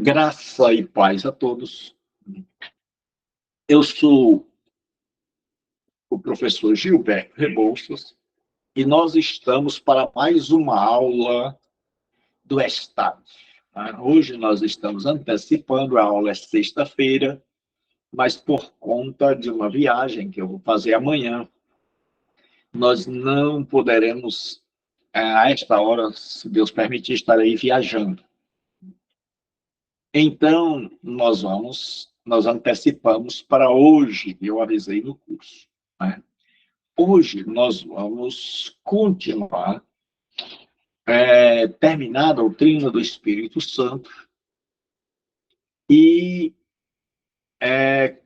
Graça e paz a todos. Eu sou o professor Gilberto Rebouças e nós estamos para mais uma aula do Estado. Hoje nós estamos antecipando, a aula é sexta-feira, mas por conta de uma viagem que eu vou fazer amanhã, nós não poderemos, a esta hora, se Deus permitir, estarei viajando. Então, nós antecipamos para hoje, eu avisei no curso, né? Hoje nós vamos continuar, terminar a doutrina do Espírito Santo e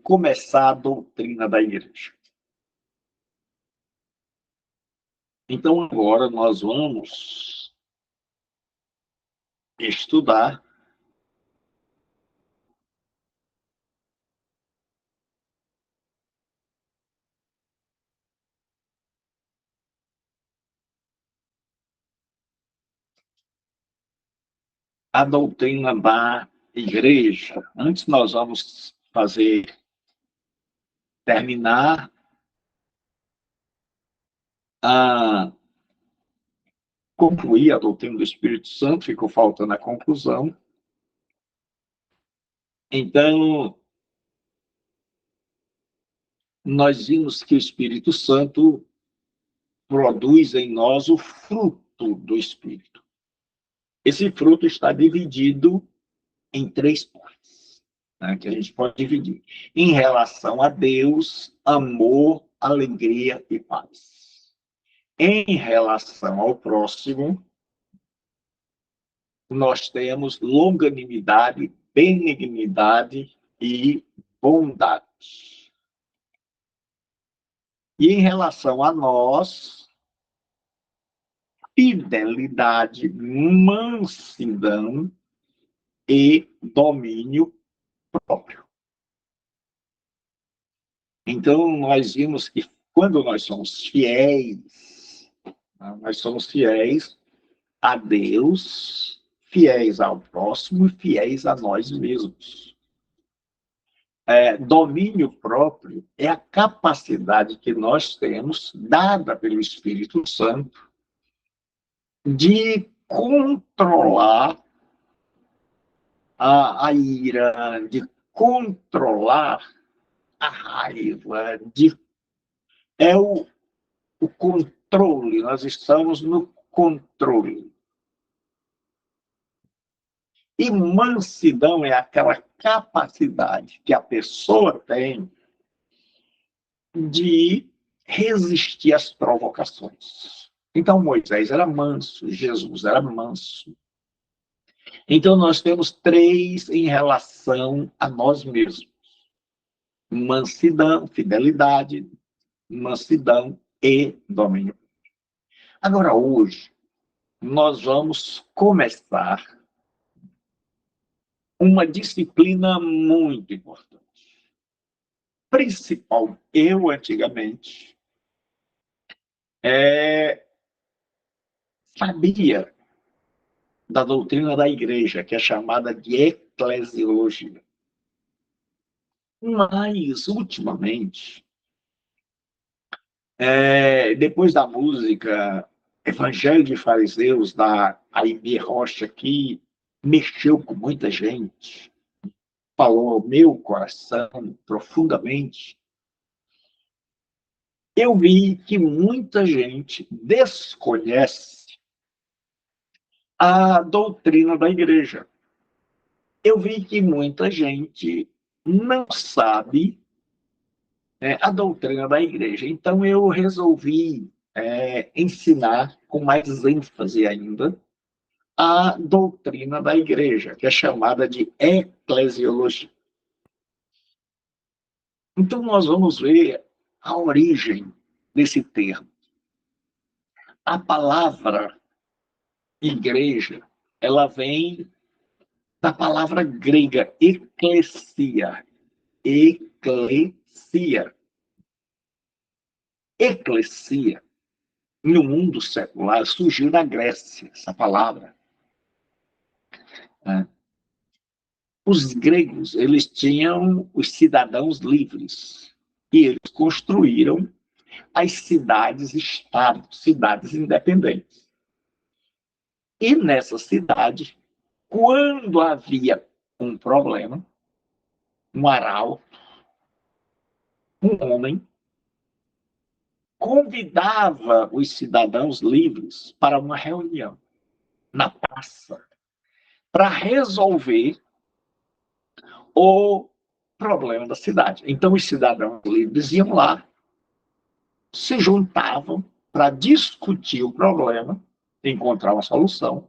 começar a doutrina da igreja. Então, agora nós vamos estudar a doutrina da igreja. Antes nós vamos terminar a concluir a doutrina do Espírito Santo, ficou faltando a conclusão. Então, nós vimos que o Espírito Santo produz em nós o fruto do Espírito. Esse fruto está dividido em três partes, né, que a gente pode dividir. Em relação a Deus, amor, alegria e paz. Em relação ao próximo, nós temos longanimidade, benignidade e bondade. E em relação a nós, fidelidade, mansidão e domínio próprio. Então, nós vimos que quando nós somos fiéis a Deus, fiéis ao próximo e fiéis a nós mesmos. Domínio próprio é a capacidade que nós temos, dada pelo Espírito Santo, de controlar a ira, de controlar a raiva, é o controle, nós estamos no controle. E mansidão é aquela capacidade que a pessoa tem de resistir às provocações. Então, Moisés era manso, Jesus era manso. Então, nós temos três em relação a nós mesmos: mansidão, fidelidade, mansidão e domínio. Agora, hoje, nós vamos começar uma disciplina muito importante. Principal, eu antigamente sabia da doutrina da igreja, que é chamada de eclesiologia. Mas, ultimamente, depois da música Evangelho de Fariseus, da Aimee Rocha, que mexeu com muita gente, falou ao meu coração profundamente, eu vi que muita gente desconhece a doutrina da igreja. Eu vi que muita gente não sabe a doutrina da igreja. Então, eu resolvi ensinar com mais ênfase ainda a doutrina da igreja, que é chamada de eclesiologia. Então, nós vamos ver a origem desse termo. A palavra igreja, ela vem da palavra grega eclesia. Eclesia. Eclesia, no mundo secular, surgiu da Grécia, essa palavra. os gregos, eles tinham os cidadãos livres, e eles construíram as cidades-estados, cidades independentes. E nessa cidade, quando havia um problema, um arauto, um homem, convidava os cidadãos livres para uma reunião na praça para resolver o problema da cidade. Então, os cidadãos livres iam lá, se juntavam para discutir o problema, encontrar uma solução.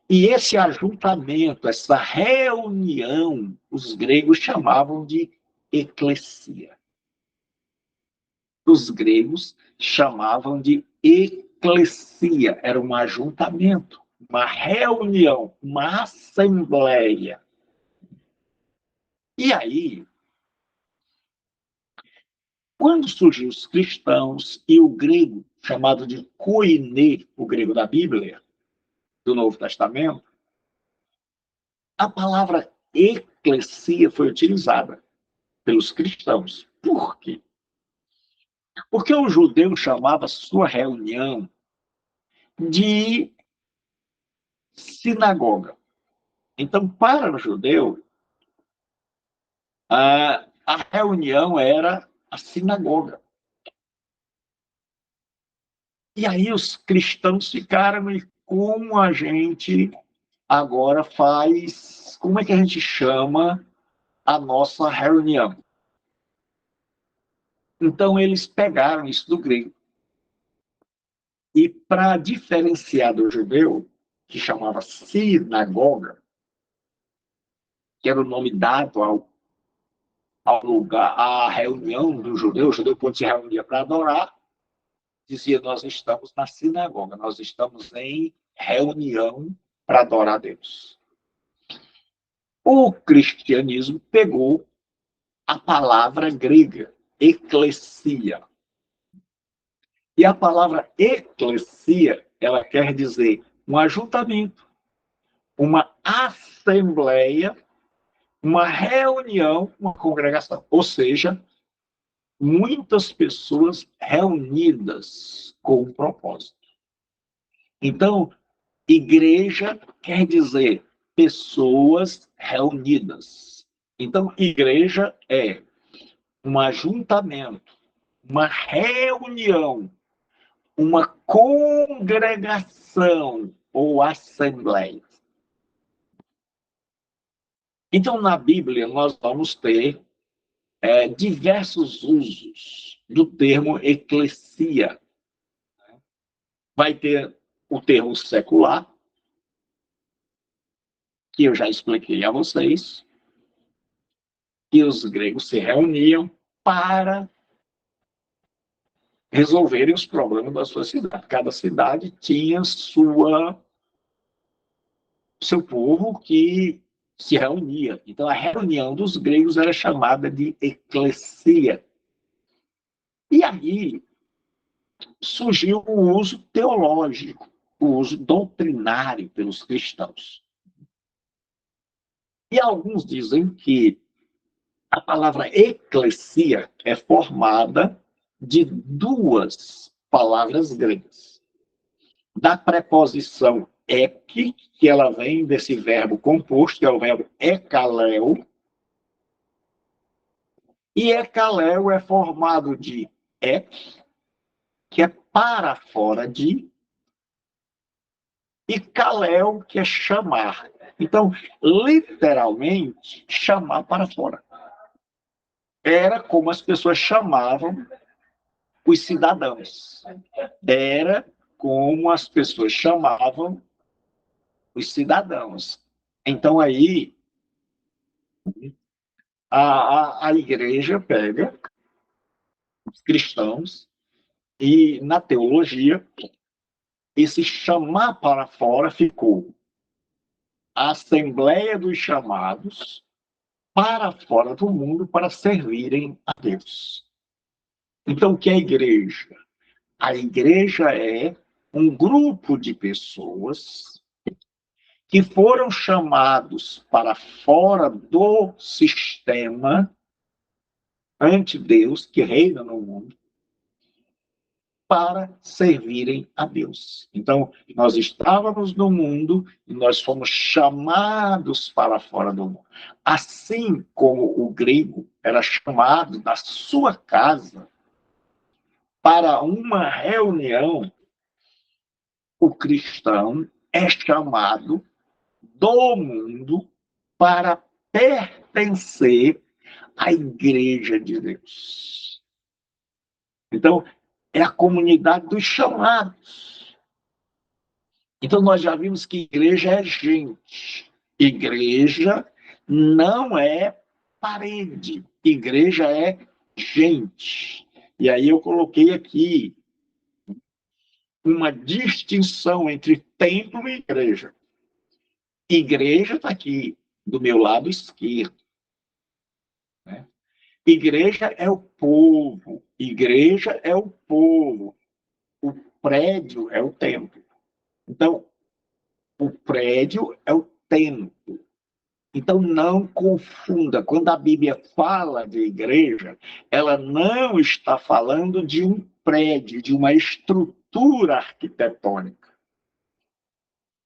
E esse ajuntamento, essa reunião, os gregos chamavam de eclesia. Os gregos chamavam de eclesia, era um ajuntamento, uma reunião, uma assembleia. E aí, quando surgiram os cristãos e o grego, chamado de koiné, o grego da Bíblia, do Novo Testamento, a palavra eclesia foi utilizada pelos cristãos. Por quê? Porque o judeu chamava sua reunião de sinagoga. Então, para o judeu, a reunião era a sinagoga. E aí os cristãos ficaram, e como a gente agora faz, como é que a gente chama a nossa reunião? Então, eles pegaram isso do grego. E para diferenciar do judeu, que chamava sinagoga, que era o nome dado ao lugar, à reunião do judeu, o judeu quando se reunia para adorar, dizia, nós estamos na sinagoga, nós estamos em reunião para adorar a Deus. O cristianismo pegou a palavra grega, eclesia. E a palavra eclesia, ela quer dizer um ajuntamento, uma assembleia, uma reunião, uma congregação. Ou seja, muitas pessoas reunidas com um propósito. Então, igreja quer dizer pessoas reunidas. Então, igreja é um ajuntamento, uma reunião, uma congregação ou assembleia. Então, na Bíblia, nós vamos ter diversos usos do termo eclesia. Vai ter o termo secular, que eu já expliquei a vocês, que os gregos se reuniam para resolverem os problemas da sua cidade. Cada cidade tinha seu povo que se reunia. Então, a reunião dos gregos era chamada de eclesia. E aí surgiu o uso teológico, o uso doutrinário pelos cristãos. E alguns dizem que a palavra eclesia é formada de duas palavras gregas. Da preposição ek, que ela vem desse verbo composto, que é o verbo ekaleo, e ekaleo é formado de ek, que é para fora de, e kaleo, que é chamar. Então, literalmente, chamar para fora. Era como as pessoas chamavam os cidadãos. Era como as pessoas chamavam os cidadãos. Então, aí, a igreja pega os cristãos e, na teologia, esse chamar para fora ficou a Assembleia dos Chamados para fora do mundo para servirem a Deus. Então, o que é a igreja? A igreja é um grupo de pessoas que foram chamados para fora do sistema ante Deus, que reina no mundo, para servirem a Deus. Então, nós estávamos no mundo e nós fomos chamados para fora do mundo. Assim como o grego era chamado da sua casa para uma reunião, o cristão é chamado do mundo para pertencer à igreja de Deus. Então, é a comunidade dos chamados. Então, nós já vimos que igreja é gente. Igreja não é parede. Igreja é gente. E aí eu coloquei aqui uma distinção entre templo e igreja. Igreja está aqui do meu lado esquerdo. Né? Igreja é o povo. Igreja é o povo. O prédio é o templo. Então, o prédio é o templo. Então, não confunda. Quando a Bíblia fala de igreja, ela não está falando de um prédio, de uma estrutura arquitetônica.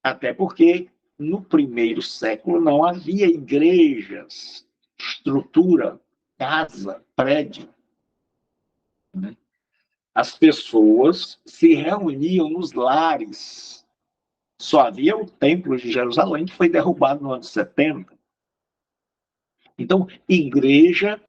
Até porque, no primeiro século, não havia igrejas, estrutura, casa, prédio. As pessoas se reuniam nos lares. Só havia o Templo de Jerusalém, que foi derrubado no ano 70. Então, igreja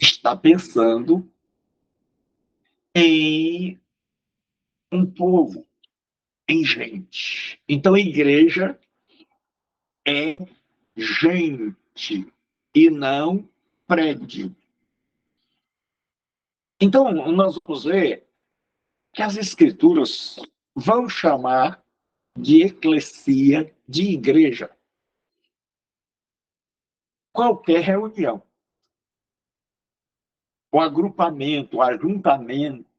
está pensando em um povo, em gente. Então, igreja é gente e não prédio. Então, nós vamos ver que as escrituras vão chamar de eclesia, de igreja, qualquer reunião. O agrupamento, o ajuntamento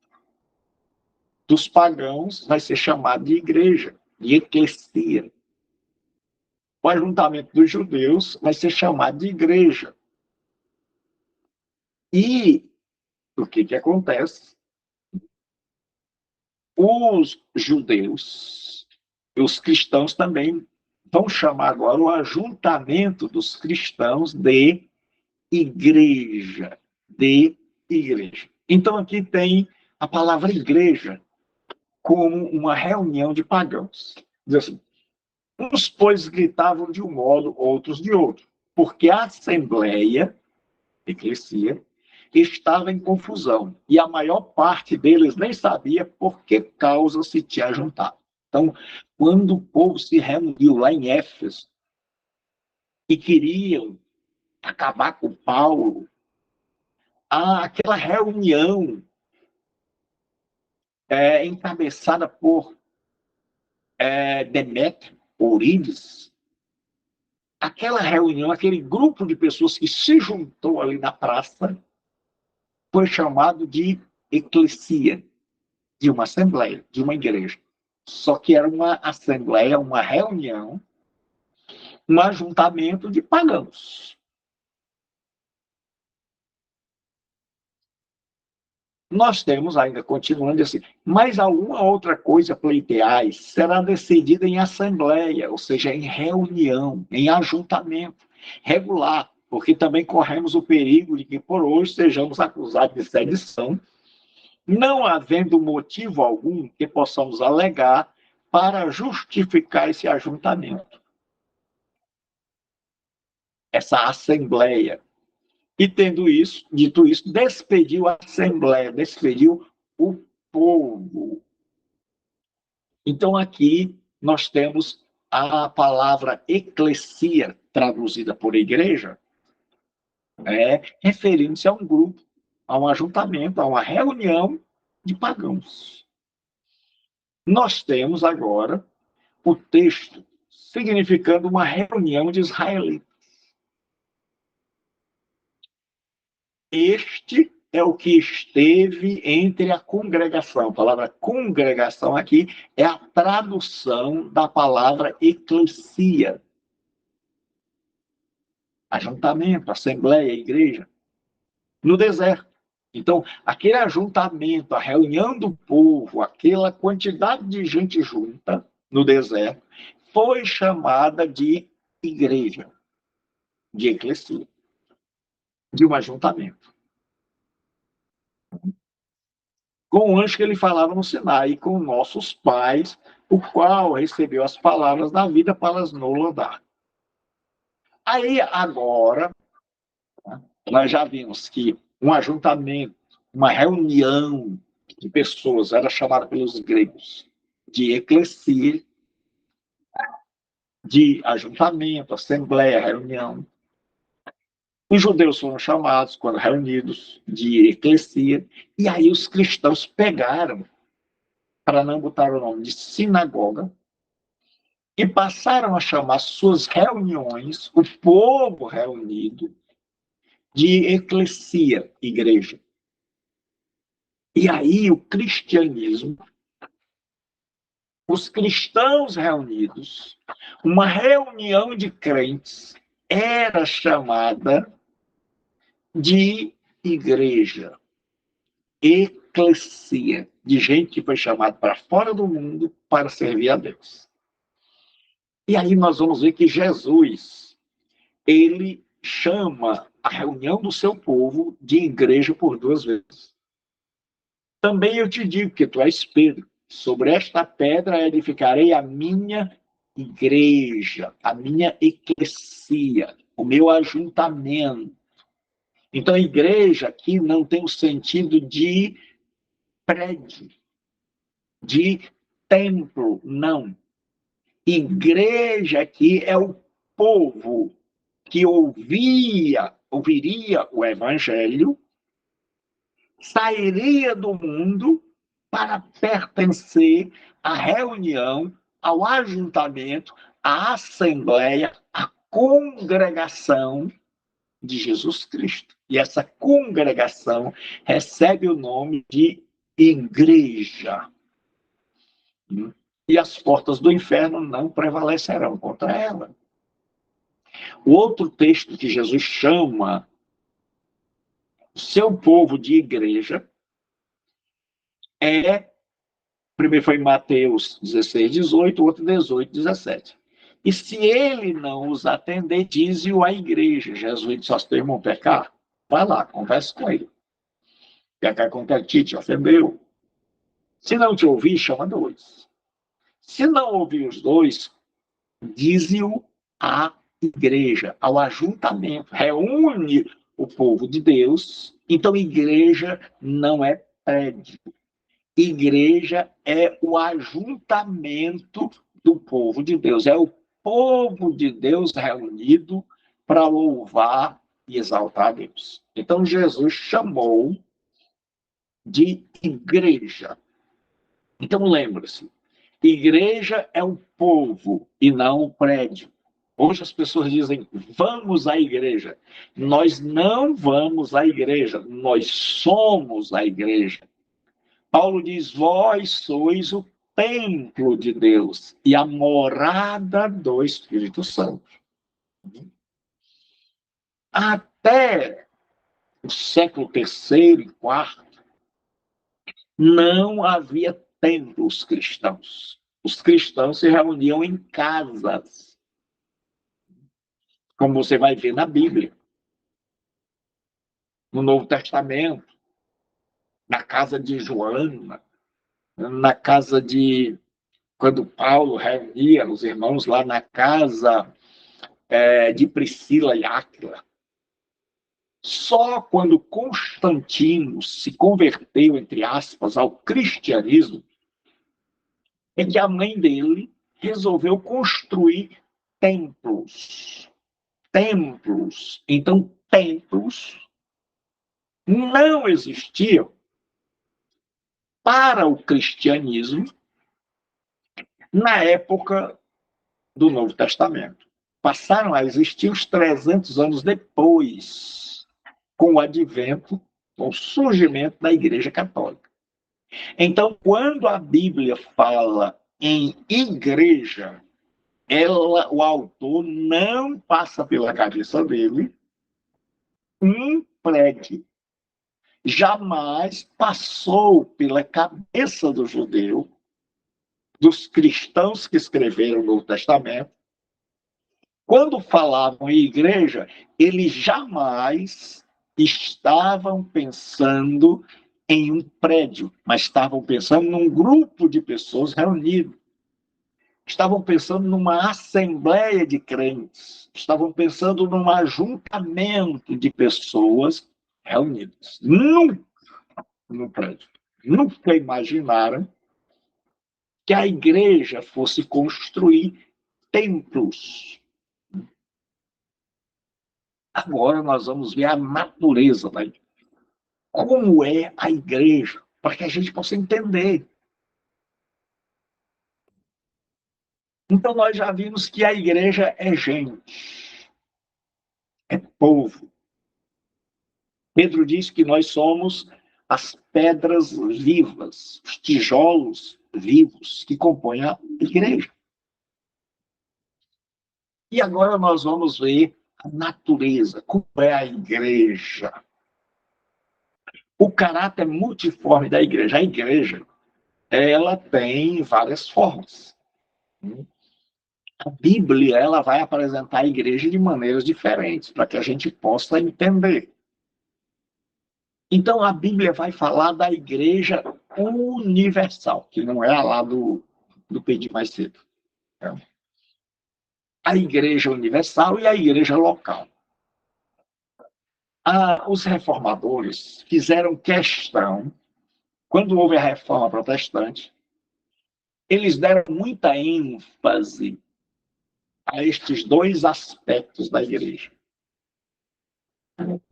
dos pagãos vai ser chamado de igreja, de eclesia. O ajuntamento dos judeus vai ser chamado de igreja. E o que acontece? Os judeus e os cristãos também vão chamar agora o ajuntamento dos cristãos de igreja, de igreja. Então aqui tem a palavra igreja como uma reunião de pagãos. Diz assim, uns, pois, gritavam de um modo, outros de outro, porque a assembleia, eclesia, estava em confusão, e a maior parte deles nem sabia por que causa se tinha juntado. Então, quando o povo se reuniu lá em Éfeso e queriam acabar com Paulo, aquela reunião encabeçada por Demétrio, Ourives, aquela reunião, aquele grupo de pessoas que se juntou ali na praça, foi chamado de eclesia, de uma assembleia, de uma igreja. Só que era uma assembleia, uma reunião, um ajuntamento de pagãos. Nós temos ainda, continuando assim, mas alguma outra coisa pleiteais será decidida em assembleia, ou seja, em reunião, em ajuntamento regular, porque também corremos o perigo de que por hoje sejamos acusados de sedição, não havendo motivo algum que possamos alegar para justificar esse ajuntamento, essa assembleia. E tendo isso, dito isso, despediu a assembleia, despediu o povo. Então, aqui nós temos a palavra eclesia, traduzida por igreja, referindo-se a um grupo, a um ajuntamento, a uma reunião de pagãos. Nós temos agora o texto significando uma reunião de israelitas. Este é o que esteve entre a congregação. A palavra congregação aqui é a tradução da palavra eclesia. Ajuntamento, assembleia, igreja. No deserto. Então, aquele ajuntamento, a reunião do povo, aquela quantidade de gente junta no deserto, foi chamada de igreja, de eclesia, de um ajuntamento. Com o anjo que ele falava no Sinai, e com nossos pais, o qual recebeu as palavras da vida para as nos dar. Aí, agora, nós já vimos que um ajuntamento, uma reunião de pessoas, era chamado pelos gregos de eclesia, de ajuntamento, assembleia, reunião. Os judeus foram chamados, quando reunidos, de eclesia, e aí os cristãos pegaram, para não botar o nome de sinagoga, e passaram a chamar suas reuniões, o povo reunido, de eclesia, igreja. E aí o cristianismo, os cristãos reunidos, uma reunião de crentes, era chamada de igreja, eclesia, de gente que foi chamada para fora do mundo para servir a Deus. E aí nós vamos ver que Jesus, ele chama a reunião do seu povo de igreja por 2 vezes. Também eu te digo que tu és Pedro, sobre esta pedra edificarei a minha igreja, a minha eclesia, o meu ajuntamento. Então, a igreja aqui não tem o sentido de prédio, de templo, não. Igreja aqui é o povo que ouviria o evangelho, sairia do mundo para pertencer à reunião, ao ajuntamento, à assembleia, à congregação de Jesus Cristo. E essa congregação recebe o nome de igreja. E as portas do inferno não prevalecerão contra ela. O outro texto que Jesus chama o seu povo de igreja primeiro foi em Mateus 16, 18, outro 18, 17. E se ele não os atender, dize-o à igreja. Jesus disse, se teu irmão pecar, vai lá, converse com ele. Pecar contra ti, te ofendeu. Se não te ouvir, chama 2. Se não ouvir os 2, dize-o à igreja, ao ajuntamento. Reúne o povo de Deus. Então, igreja não é prédio. Igreja é o ajuntamento do povo de Deus. É o povo de Deus reunido para louvar e exaltar a Deus. Então, Jesus chamou de igreja. Então, lembre-se, igreja é o povo e não o prédio. Hoje as pessoas dizem, vamos à igreja. Nós não vamos à igreja, nós somos a igreja. Paulo diz, vós sois o templo de Deus e a morada do Espírito Santo. Até o século III e IV, não havia templos cristãos. Os cristãos se reuniam em casas, como você vai ver na Bíblia, no Novo Testamento, na casa de Joana, na casa de... Quando Paulo reunia os irmãos lá na casa de Priscila e Áquila. Só quando Constantino se converteu, entre aspas, ao cristianismo, é que a mãe dele resolveu construir templos. Templos. Então, templos não existiam para o cristianismo na época do Novo Testamento. Passaram a existir uns 300 anos depois, com o advento, com o surgimento da Igreja Católica. Então, quando a Bíblia fala em igreja, o autor não passa pela cabeça dele um prédio. Jamais passou pela cabeça do judeu, dos cristãos que escreveram o Novo Testamento. Quando falavam em igreja, eles jamais estavam pensando em um prédio, mas estavam pensando num grupo de pessoas reunidas. Estavam pensando numa assembleia de crentes. Estavam pensando num ajuntamento de pessoas reunidas. Nunca no prédio. Nunca imaginaram que a igreja fosse construir templos. Agora nós vamos ver a natureza da igreja. Como é a igreja, para que a gente possa entender. Então nós já vimos que a igreja é gente, é povo. Pedro diz que nós somos as pedras vivas, os tijolos vivos que compõem a igreja. E agora nós vamos ver a natureza, como é a igreja. O caráter multiforme da igreja. A igreja, ela tem várias formas. A Bíblia, ela vai apresentar a igreja de maneiras diferentes, para que a gente possa entender. Então, a Bíblia vai falar da igreja universal, que não é a lá do pedir mais cedo. A igreja universal e a igreja local. Os reformadores fizeram questão, quando houve a reforma protestante, eles deram muita ênfase a estes dois aspectos da igreja.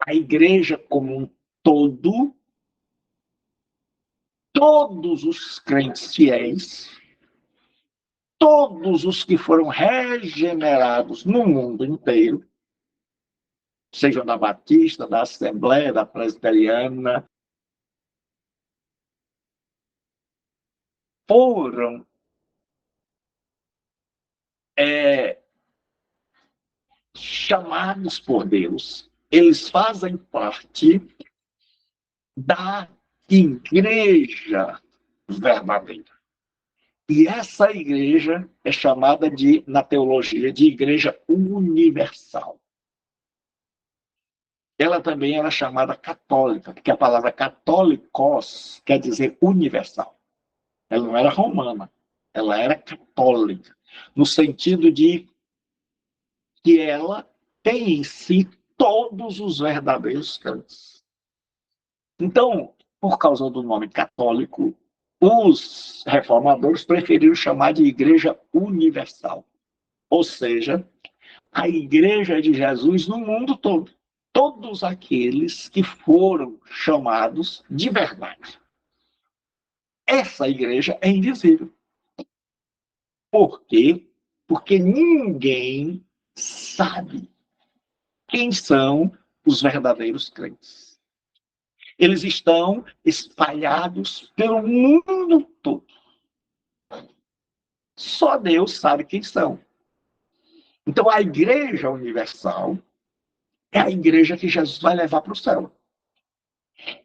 A igreja como um todo, todos os crentes fiéis, todos os que foram regenerados no mundo inteiro, sejam da Batista, da Assembleia, da Presbiteriana, foram chamados por Deus. Eles fazem parte da igreja verdadeira. E essa igreja é chamada na teologia, de igreja universal. Ela também era chamada católica, porque a palavra católicos quer dizer universal. Ela não era romana, ela era católica, no sentido de que ela tem em si todos os verdadeiros crentes. Então, por causa do nome católico, os reformadores preferiram chamar de Igreja Universal, ou seja, a Igreja de Jesus no mundo todo. Todos aqueles que foram chamados de verdade. Essa igreja é invisível. Por quê? Porque ninguém sabe quem são os verdadeiros crentes. Eles estão espalhados pelo mundo todo. Só Deus sabe quem são. Então, a igreja universal é a igreja que Jesus vai levar para o céu.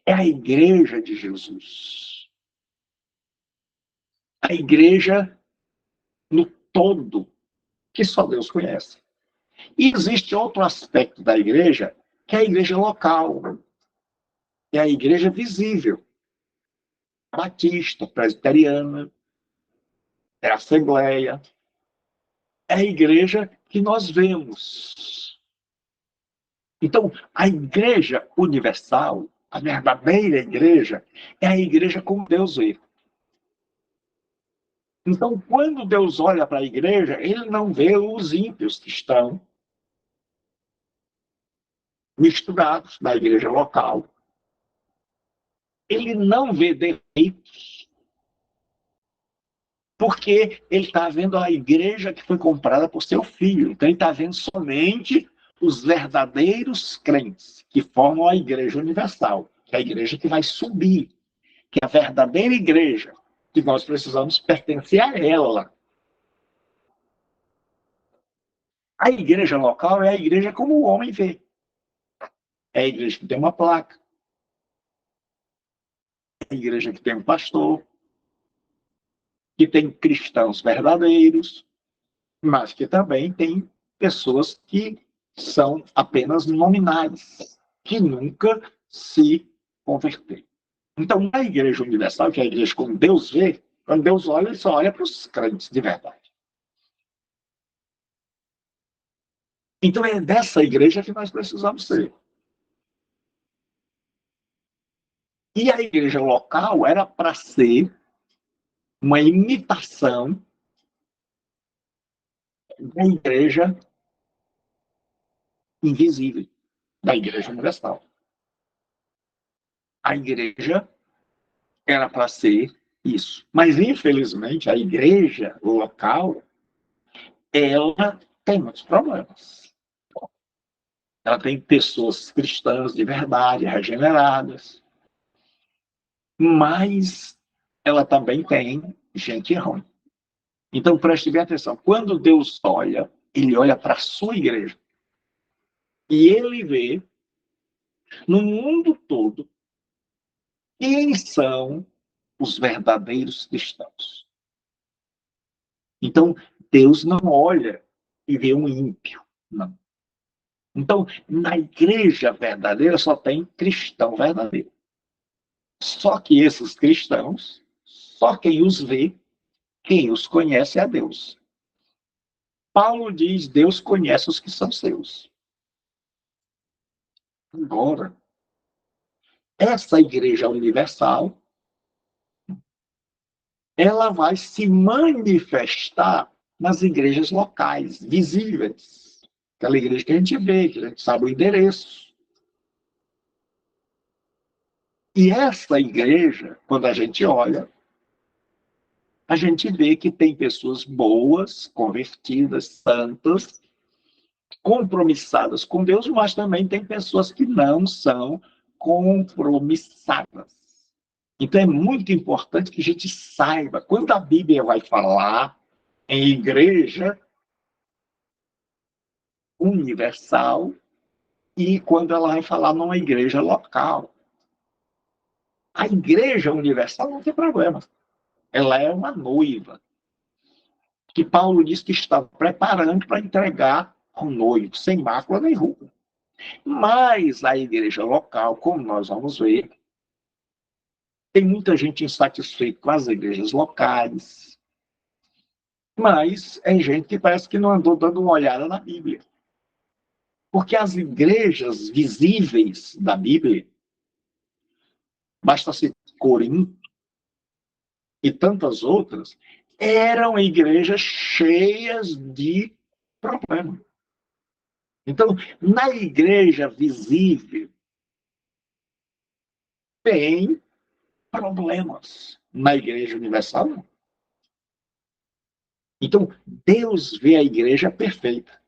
É a igreja de Jesus. A igreja no todo, que só Deus conhece. E existe outro aspecto da igreja, que é a igreja local. É a igreja visível. Batista, presbiteriana, é a Assembleia. É a igreja que nós vemos. Então, a igreja universal, a verdadeira igreja, é a igreja como Deus vê. Então, quando Deus olha para a igreja, ele não vê os ímpios que estão misturados na igreja local. Ele não vê defeitos, porque ele está vendo a igreja que foi comprada por seu filho. Então, ele está vendo somente os verdadeiros crentes que formam a igreja universal, que é a igreja que vai subir, que é a verdadeira igreja, que nós precisamos pertencer a ela. A igreja local é a igreja como o homem vê. É a igreja que tem uma placa, é a igreja que tem um pastor, que tem cristãos verdadeiros, mas que também tem pessoas que são apenas nominais, que nunca se converteram. Então, a igreja universal, que é a igreja como Deus vê, quando Deus olha, ele só olha para os crentes de verdade. Então, é dessa igreja que nós precisamos ser. E a igreja local era para ser uma imitação da igreja invisível, da igreja universal. A igreja era para ser isso. Mas, infelizmente, a igreja local, ela tem muitos problemas. Ela tem pessoas cristãs de verdade, regeneradas, mas ela também tem gente ruim. Então, preste bem atenção. Quando Deus olha, ele olha para a sua igreja. E ele vê, no mundo todo, quem são os verdadeiros cristãos. Então, Deus não olha e vê um ímpio, não. Então, na igreja verdadeira só tem cristão verdadeiro. Só que esses cristãos, só quem os vê, quem os conhece é Deus. Paulo diz, Deus conhece os que são seus. Agora, essa igreja universal, ela vai se manifestar nas igrejas locais, visíveis. Aquela igreja que a gente vê, que a gente sabe o endereço. E essa igreja, quando a gente olha, a gente vê que tem pessoas boas, convertidas, santas, compromissadas com Deus, mas também tem pessoas que não são compromissadas. Então é muito importante que a gente saiba, quando a Bíblia vai falar em igreja universal e quando ela vai falar numa igreja local. A igreja universal não tem problema. Ela é uma noiva que Paulo diz que está preparando para entregar ao noivo, sem mácula nem ruga. Mas a igreja local, como nós vamos ver, tem muita gente insatisfeita com as igrejas locais, mas é gente que parece que não andou dando uma olhada na Bíblia. Porque as igrejas visíveis da Bíblia, basta ser Corinto e tantas outras, eram igrejas cheias de problemas. Então, na igreja visível, tem problemas. Na igreja universal, não. Então, Deus vê a igreja perfeita.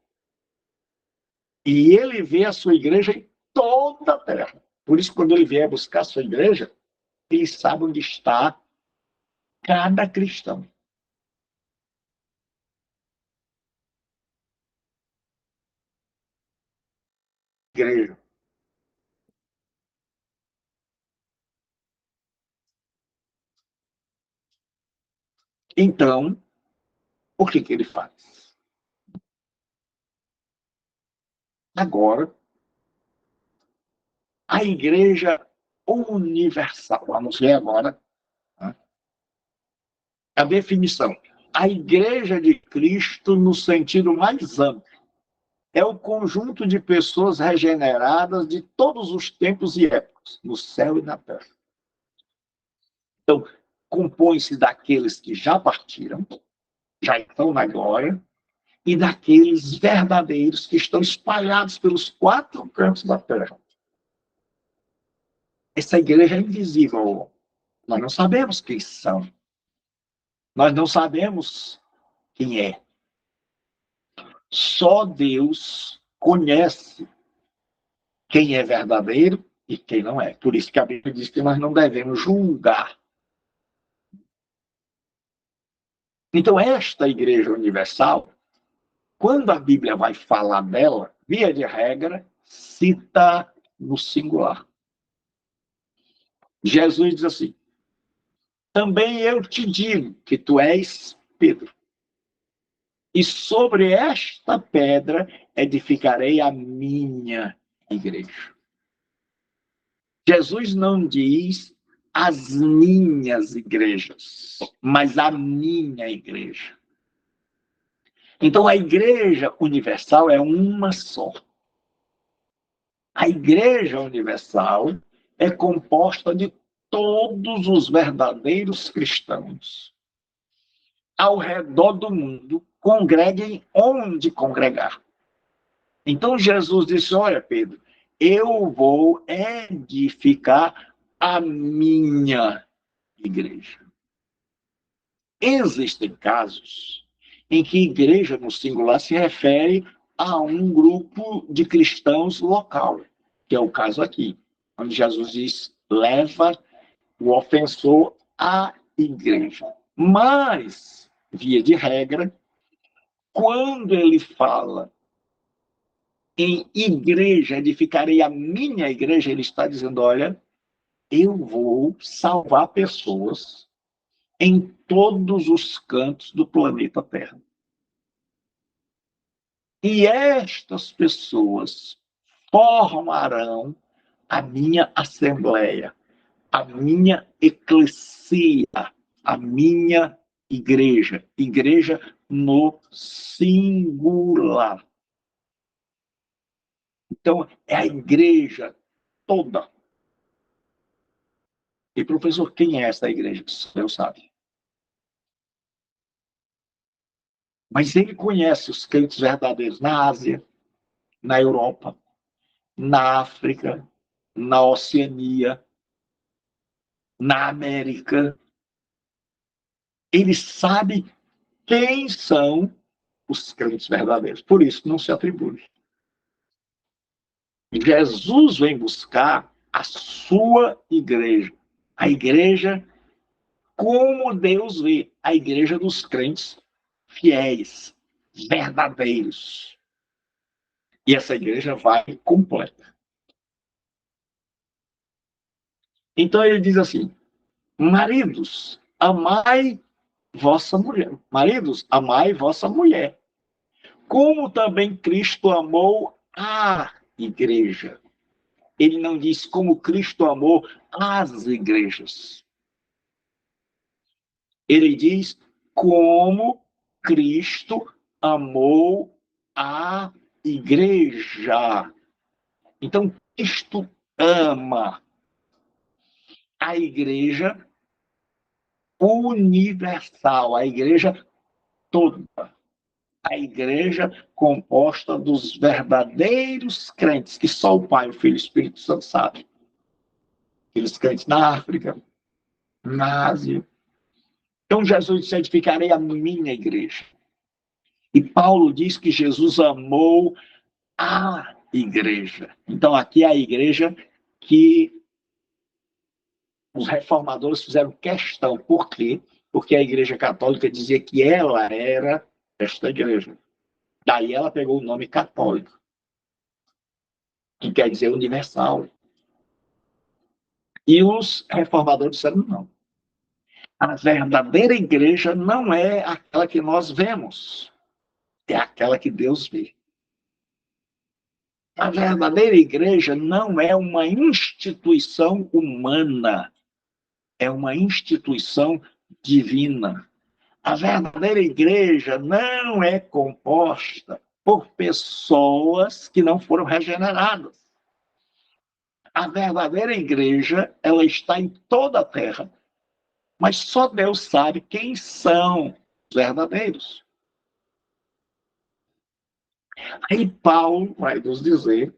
E ele vê a sua igreja em toda a terra. Por isso, quando ele vier buscar a sua igreja, ele sabe onde está cada cristão. Igreja. Então, o que ele faz? Agora, a igreja universal. Vamos ver agora, né, a definição. A igreja de Cristo, no sentido mais amplo, é o conjunto de pessoas regeneradas de todos os tempos e épocas, no céu e na terra. Então, compõe-se daqueles que já partiram, já estão na glória, e daqueles verdadeiros que estão espalhados pelos 4 cantos da terra. Essa igreja é invisível. Nós não sabemos quem são. Nós não sabemos quem é. Só Deus conhece quem é verdadeiro e quem não é. Por isso que a Bíblia diz que nós não devemos julgar. Então, esta igreja universal, quando a Bíblia vai falar dela, via de regra, cita no singular. Jesus diz assim: também eu te digo que tu és Pedro, e sobre esta pedra edificarei a minha igreja. Jesus não diz as minhas igrejas, mas a minha igreja. Então, a igreja universal é uma só. A igreja universal é composta de todos os verdadeiros cristãos ao redor do mundo, congreguem onde congregar. Então, Jesus disse: olha, Pedro, eu vou edificar a minha igreja. Existem casos em que igreja no singular se refere a um grupo de cristãos local, que é o caso aqui, onde Jesus diz: leva o ofensor à igreja. Mas, via de regra, quando ele fala em igreja, edificarei a minha igreja, ele está dizendo: olha, eu vou salvar pessoas em todos os cantos do planeta Terra. E estas pessoas formarão a minha assembleia, a minha eclesia, a minha igreja. Igreja no singular. Então, é a igreja toda. E, professor, quem é essa igreja? Deus sabe. Mas ele conhece os crentes verdadeiros na Ásia, na Europa, na África, na Oceania, na América. Ele sabe quem são os crentes verdadeiros. Por isso, não se atribui. Jesus vem buscar a sua igreja. A igreja como Deus vê. A igreja dos crentes fiéis, verdadeiros. E essa igreja vai completa. Então ele diz assim: maridos, amai vossa mulher. Maridos, amai vossa mulher. Como também Cristo amou a igreja. Ele não diz como Cristo amou as igrejas. Ele diz como Cristo amou a igreja. Então, Cristo ama a igreja universal, a igreja toda. A igreja composta dos verdadeiros crentes, que só o Pai, o Filho e o Espírito Santo sabem. Aqueles crentes na África, na Ásia. Então, Jesus disse: edificarei a minha igreja. E Paulo diz que Jesus amou a igreja. Então, aqui é a igreja que os reformadores fizeram questão. Por quê? Porque a igreja católica dizia que ela era esta igreja. Daí ela pegou o nome católico, que quer dizer universal. E os reformadores disseram: não. A verdadeira igreja não é aquela que nós vemos, é aquela que Deus vê. A verdadeira igreja não é uma instituição humana, é uma instituição divina. A verdadeira igreja não é composta por pessoas que não foram regeneradas. A verdadeira igreja, ela está em toda a terra. Mas só Deus sabe quem são os verdadeiros. Aí Paulo vai nos dizer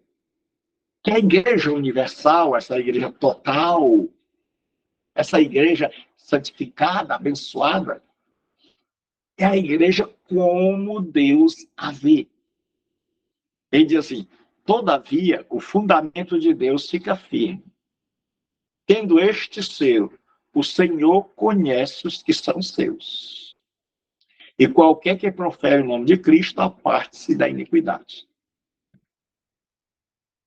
que a igreja universal, essa igreja total, essa igreja santificada, abençoada, é a igreja como Deus a vê. Ele diz assim: todavia, o fundamento de Deus fica firme. Tendo este selo, o Senhor conhece os que são seus. E qualquer que profere o nome de Cristo, aparte-se da iniquidade.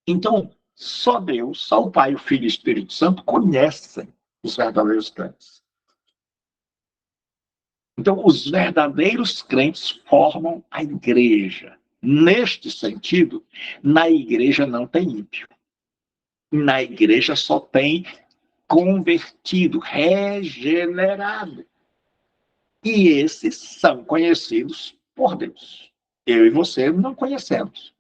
Então, só Deus, só o Pai, o Filho e o Espírito Santo conhecem os verdadeiros crentes. Então, os verdadeiros crentes formam a igreja. Neste sentido, na igreja não tem ímpio. Na igreja só tem convertido, regenerado. E esses são conhecidos por Deus. Eu e você não conhecemos.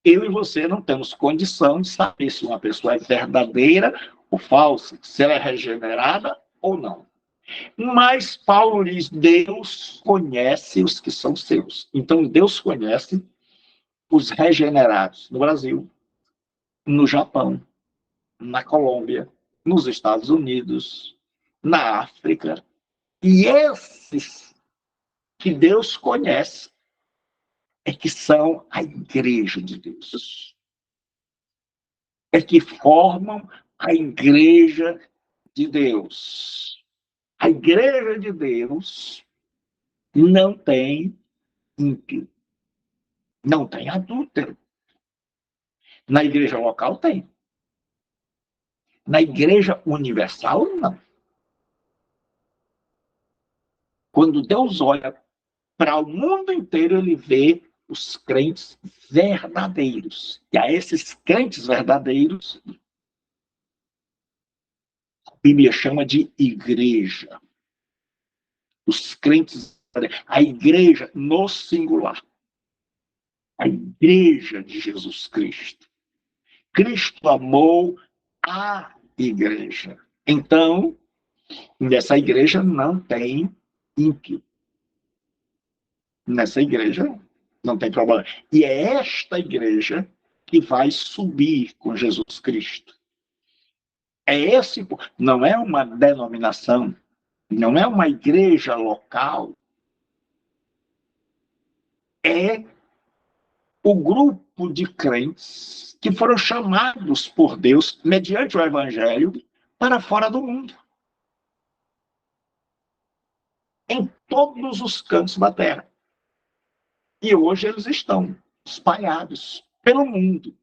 Eu e você não temos condição de saber se uma pessoa é verdadeira ou falsa, se ela é regenerada ou não. Mas Paulo diz: Deus conhece os que são seus. Então, Deus conhece os regenerados no Brasil, no Japão, na Colômbia, nos Estados Unidos, na África. E esses que Deus conhece é que são a igreja de Deus. É que formam a igreja de Deus. A igreja de Deus não tem ímpio, não tem adúltero. Na igreja local tem. Na igreja universal, não. Quando Deus olha para o mundo inteiro, ele vê os crentes verdadeiros. E a esses crentes verdadeiros, a Bíblia chama de igreja. Os crentes, a igreja no singular. A igreja de Jesus Cristo. Cristo amou a igreja. Então, nessa igreja não tem ímpio. Nessa igreja não tem problema. E é esta igreja que vai subir com Jesus Cristo. É esse, não é uma denominação, não é uma igreja local, é o grupo de crentes que foram chamados por Deus, mediante o Evangelho, para fora do mundo. Em todos os cantos da terra. E hoje eles estão espalhados pelo mundo,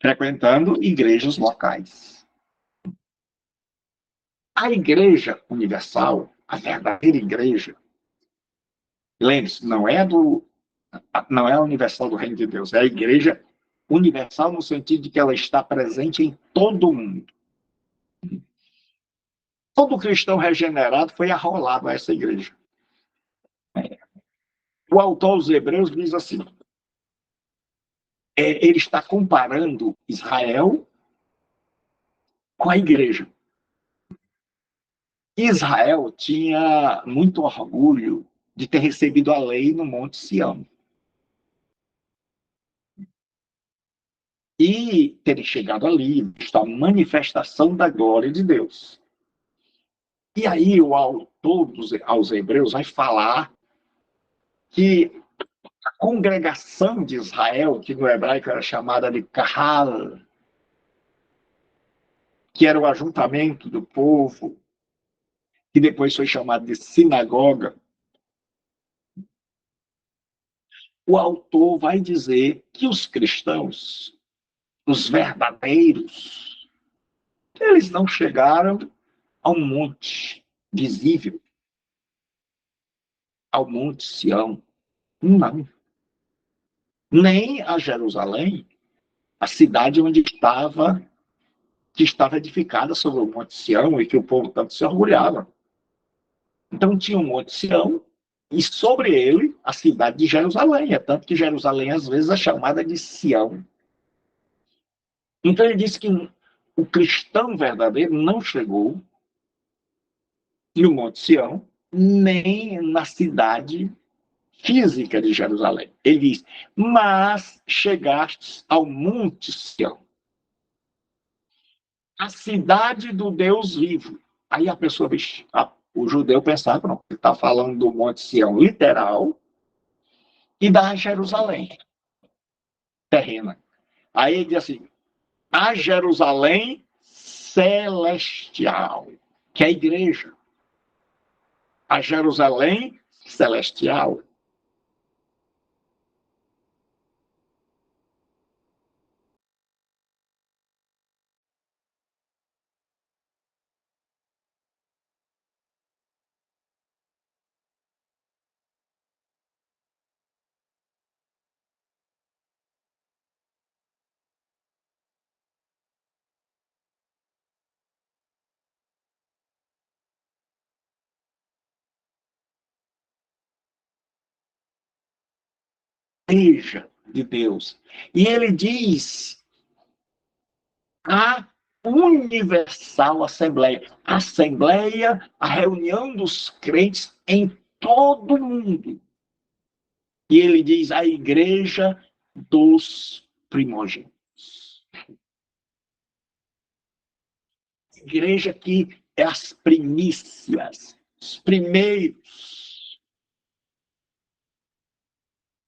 frequentando igrejas locais. A igreja universal, a verdadeira igreja, lembre-se, não é a universal do Reino de Deus, é a igreja universal no sentido de que ela está presente em todo o mundo. Todo cristão regenerado foi arrolado a essa igreja. O autor aos Hebreus diz assim, ele está comparando Israel com a igreja. Israel tinha muito orgulho de ter recebido a lei no Monte Sião. E ter chegado ali, visto a manifestação da glória de Deus. E aí o autor aos Hebreus vai falar que a congregação de Israel, que no hebraico era chamada de Kahal, que era o ajuntamento do povo, que depois foi chamado de sinagoga, o autor vai dizer que os cristãos, os verdadeiros, eles não chegaram ao monte visível, ao monte Sião. Não. Nem a Jerusalém, a cidade onde que estava edificada sobre o Monte Sião e que o povo tanto se orgulhava. Então tinha o Monte Sião e sobre ele a cidade de Jerusalém. É tanto que Jerusalém às vezes é chamada de Sião. Então ele diz que o cristão verdadeiro não chegou no Monte Sião, nem na cidade física de Jerusalém. Ele diz, mas chegastes ao Monte Sião, a cidade do Deus vivo. Aí a pessoa, o judeu pensava, não, ele está falando do Monte Sião literal e da Jerusalém terrena. Aí ele diz assim, a Jerusalém celestial, que é a igreja. A Jerusalém celestial. Igreja de Deus. E ele diz a universal assembleia. A assembleia, a reunião dos crentes em todo o mundo. E ele diz a igreja dos primogênitos. Igreja que é as primícias, os primeiros.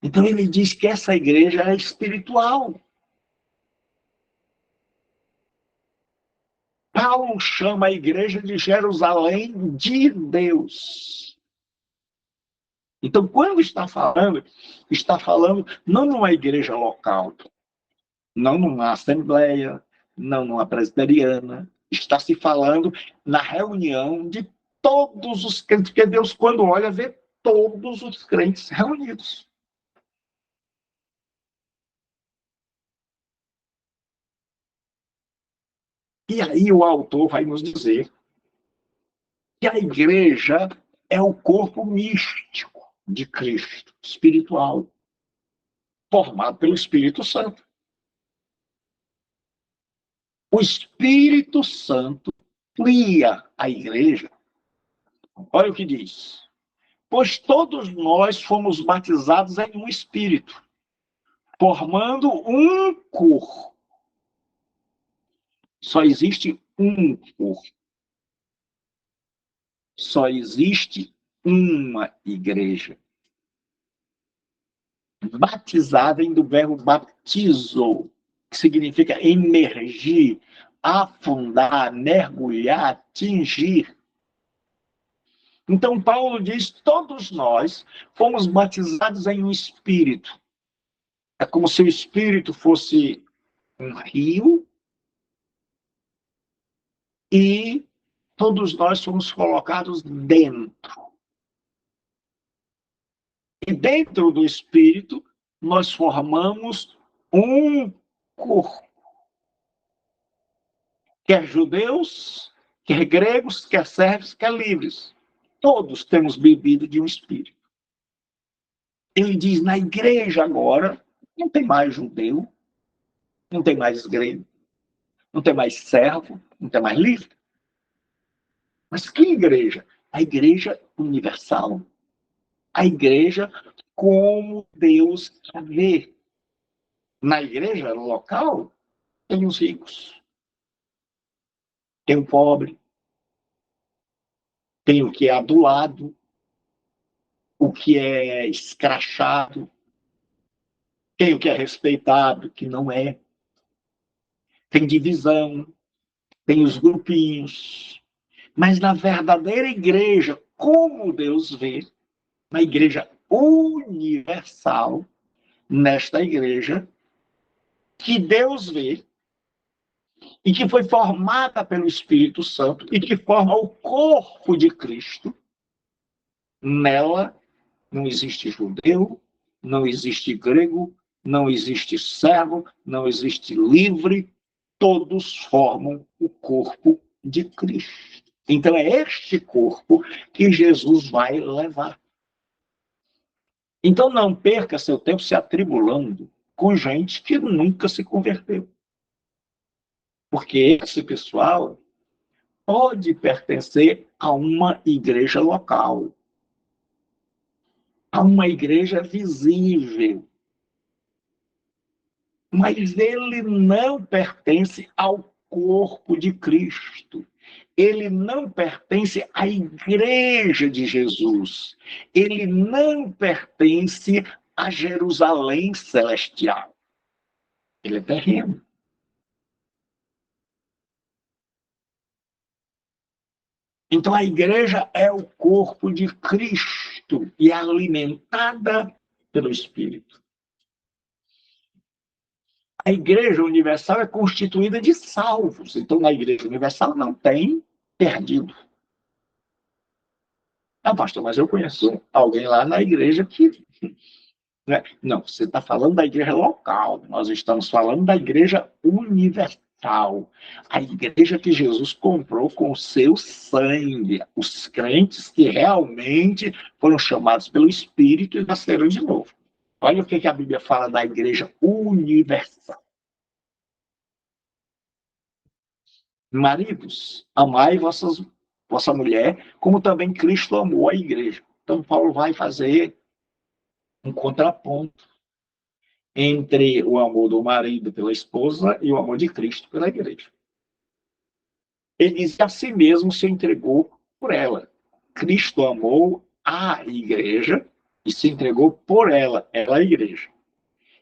Então ele diz que essa igreja é espiritual. Paulo chama a igreja de Jerusalém de Deus. Então, quando está falando não numa igreja local, não numa assembleia, não numa presbiteriana, está se falando na reunião de todos os crentes, porque Deus, quando olha, vê todos os crentes reunidos. E aí o autor vai nos dizer que a igreja é o corpo místico de Cristo, espiritual, formado pelo Espírito Santo. O Espírito Santo cria a igreja. Olha o que diz. Pois todos nós fomos batizados em um Espírito, formando um corpo. Só existe um corpo. Só existe uma igreja. Batizada vem do verbo baptizo, que significa emergir, afundar, mergulhar, atingir. Então, Paulo diz, todos nós fomos batizados em um espírito. É como se o espírito fosse um rio e todos nós fomos colocados dentro. E dentro do espírito, nós formamos um corpo. Quer judeus, quer gregos, quer servos, quer livres. Todos temos bebido de um espírito. Ele diz, na igreja agora, não tem mais judeu, não tem mais grego, não tem mais servo, não tem mais livre. Mas que igreja? A igreja universal. A igreja como Deus a vê. Na igreja local, tem os ricos, tem o pobre, tem o que é adulado, o que é escrachado, tem o que é respeitado, o que não é. Tem divisão, tem os grupinhos. Mas na verdadeira igreja, como Deus vê, na igreja universal, nesta igreja, que Deus vê, e que foi formada pelo Espírito Santo, e que forma o corpo de Cristo, nela não existe judeu, não existe grego, não existe servo, não existe livre, todos formam o corpo de Cristo. Então é este corpo que Jesus vai levar. Então não perca seu tempo se atribulando com gente que nunca se converteu. Porque esse pessoal pode pertencer a uma igreja local, a uma igreja visível, mas ele não pertence ao corpo de Cristo. Ele não pertence à igreja de Jesus. Ele não pertence a Jerusalém celestial. Ele é terreno. Então, a igreja é o corpo de Cristo e é alimentada pelo Espírito. A igreja universal é constituída de salvos. Então, na igreja universal não tem perdido. Ah, pastor, mas eu conheço alguém lá na igreja que... Né? Não, você está falando da igreja local. Nós estamos falando da igreja universal. A igreja que Jesus comprou com o seu sangue. Os crentes que realmente foram chamados pelo Espírito e nasceram de novo. Olha o que a Bíblia fala da igreja universal. Maridos, amai vossa mulher, como também Cristo amou a igreja. Então, Paulo vai fazer um contraponto entre o amor do marido pela esposa e o amor de Cristo pela igreja. Ele diz que a si mesmo se entregou por ela. Cristo amou a igreja e se entregou por ela, a igreja.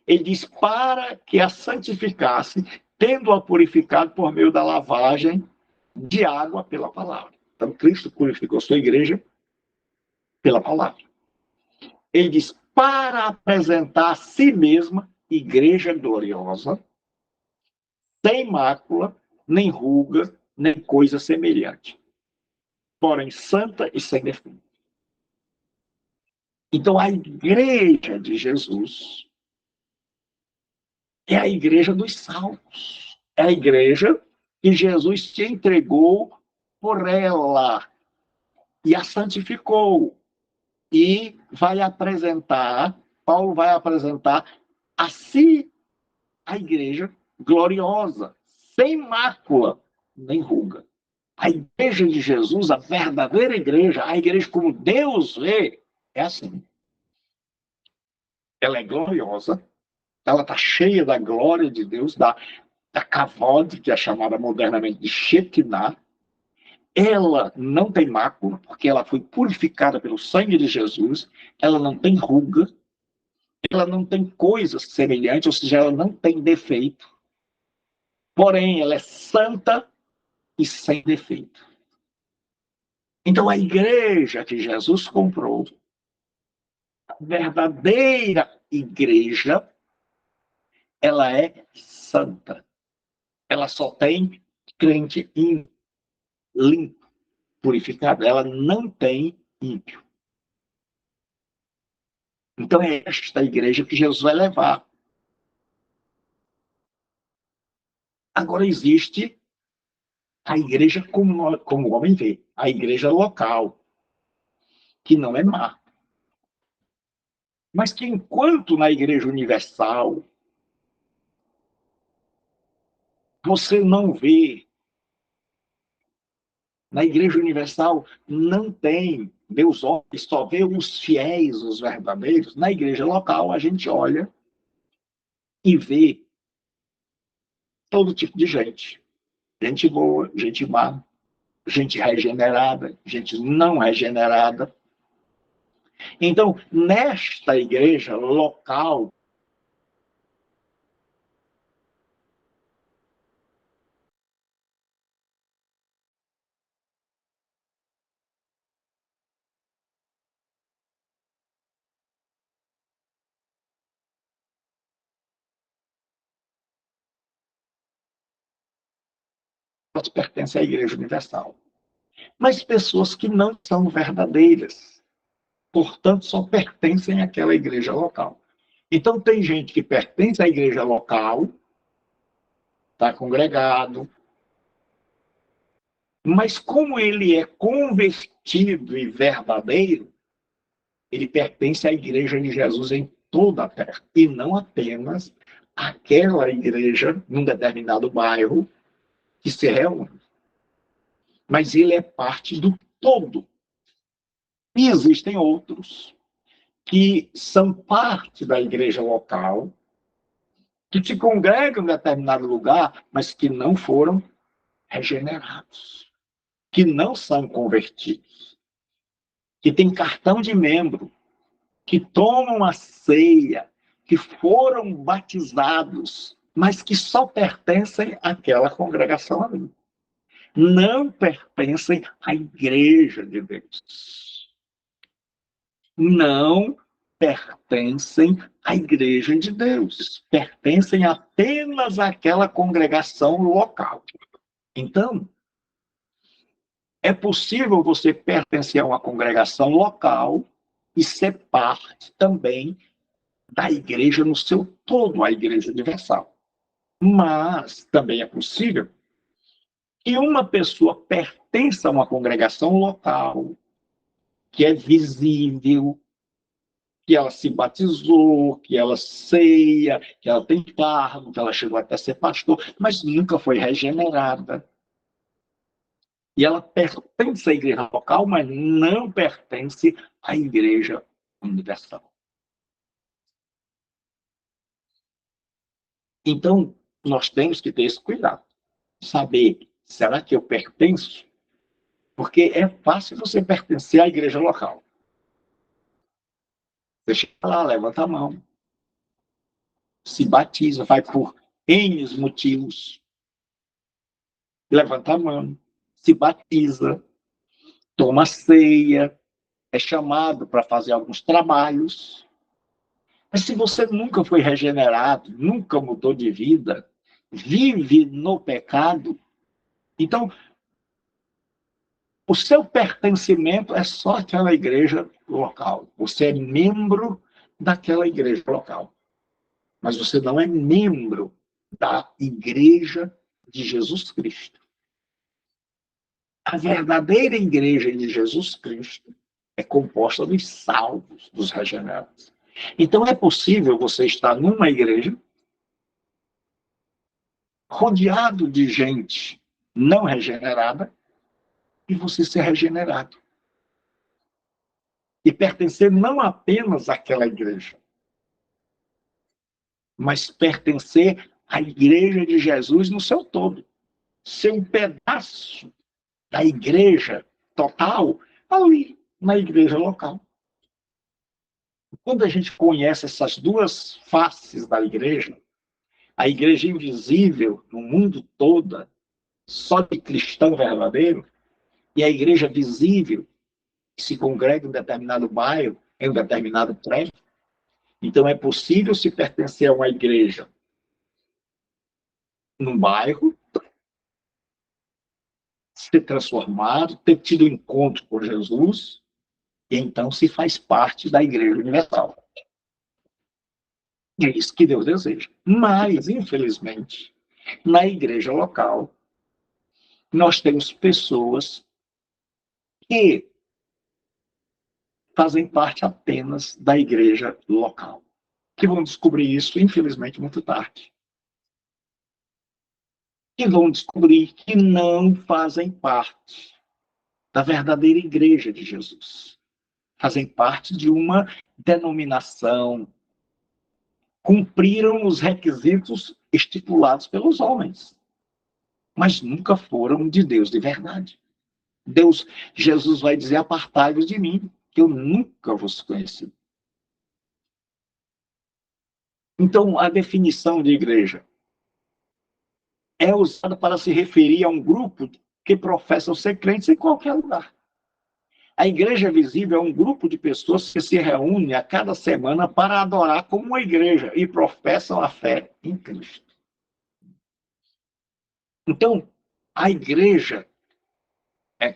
Ele diz para que a santificasse, tendo-a purificado por meio da lavagem de água pela palavra. Então, Cristo purificou sua igreja pela palavra. Ele diz para apresentar a si mesma igreja gloriosa, sem mácula, nem ruga, nem coisa semelhante, porém santa e sem defeito. Então, a igreja de Jesus é a igreja dos salvos. É a igreja que Jesus se entregou por ela e a santificou. E vai apresentar, Paulo vai apresentar a si a igreja gloriosa, sem mácula, nem ruga. A igreja de Jesus, a verdadeira igreja, a igreja como Deus vê, é assim. Ela é gloriosa, ela está cheia da glória de Deus, da kavod, que é chamada modernamente de Shekinah. Ela não tem mácula, porque ela foi purificada pelo sangue de Jesus, ela não tem ruga, ela não tem coisa semelhante, ou seja, ela não tem defeito. Porém, ela é santa e sem defeito. Então, a igreja que Jesus comprou, a verdadeira igreja, ela é santa. Ela só tem crente limpo, purificado. Ela não tem ímpio. Então, é esta igreja que Jesus vai levar. Agora, existe a igreja como o homem vê, a igreja local, que não é má. Mas que enquanto na igreja universal você não vê, na igreja universal não tem, Deus só vê os fiéis, os verdadeiros. Na igreja local a gente olha e vê todo tipo de gente. Gente boa, gente má, gente regenerada, gente não regenerada. Então, nesta igreja local, elas pertencem à igreja universal. Mas pessoas que não são verdadeiras, portanto, só pertencem àquela igreja local. Então, tem gente que pertence à igreja local, está congregado, mas como ele é convertido e verdadeiro, ele pertence à igreja de Jesus em toda a terra, e não apenas àquela igreja, num determinado bairro, que se reúne. mas ele é parte do todo. E existem outros que são parte da igreja local, que se congregam em determinado lugar, mas que não foram regenerados, que não são convertidos, que têm cartão de membro, que tomam a ceia, que foram batizados, mas que só pertencem àquela congregação ali. Não pertencem à igreja de Deus. Não pertencem à igreja de Deus. Pertencem apenas àquela congregação local. Então, é possível você pertencer a uma congregação local e ser parte também da igreja no seu todo, a igreja universal. Mas também é possível que uma pessoa pertença a uma congregação local, que é visível, que ela se batizou, que ela ceia, que ela tem cargo, que ela chegou até a ser pastor, mas nunca foi regenerada. E ela pertence à igreja local, mas não pertence à igreja universal. Então, nós temos que ter esse cuidado. Saber, será que eu pertenço? Porque é fácil você pertencer à igreja local. Você chega lá, levanta a mão, se batiza, vai por N motivos, levanta a mão, se batiza, toma ceia, é chamado para fazer alguns trabalhos. Mas se você nunca foi regenerado, nunca mudou de vida, vive no pecado, então o seu pertencimento é só aquela igreja local. Você é membro daquela igreja local. Mas você não é membro da igreja de Jesus Cristo. A verdadeira igreja de Jesus Cristo é composta dos salvos, dos regenerados. Então é possível você estar numa igreja rodeado de gente não regenerada e você ser regenerado. E pertencer não apenas àquela igreja, mas pertencer à igreja de Jesus no seu todo. Ser um pedaço da igreja total ali na igreja local. Quando a gente conhece essas duas faces da igreja, a igreja invisível no mundo todo, só de cristão verdadeiro, e a igreja visível, que se congrega em um determinado bairro, em um determinado prédio. Então, é possível se pertencer a uma igreja num bairro, ser transformado, ter tido um encontro com Jesus, e então se faz parte da igreja universal. É isso que Deus deseja. Mas, infelizmente, na igreja local, nós temos pessoas que fazem parte apenas da igreja local, que vão descobrir isso, infelizmente, muito tarde. E vão descobrir que não fazem parte da verdadeira igreja de Jesus. Fazem parte de uma denominação, cumpriram os requisitos estipulados pelos homens, mas nunca foram de Deus de verdade. Jesus vai dizer: apartai-vos de mim, que eu nunca vos conheci. Então, a definição de igreja é usada para se referir a um grupo que professam ser crentes em qualquer lugar. A igreja visível é um grupo de pessoas que se reúne a cada semana para adorar como uma igreja e professam a fé em Cristo. Então, a igreja,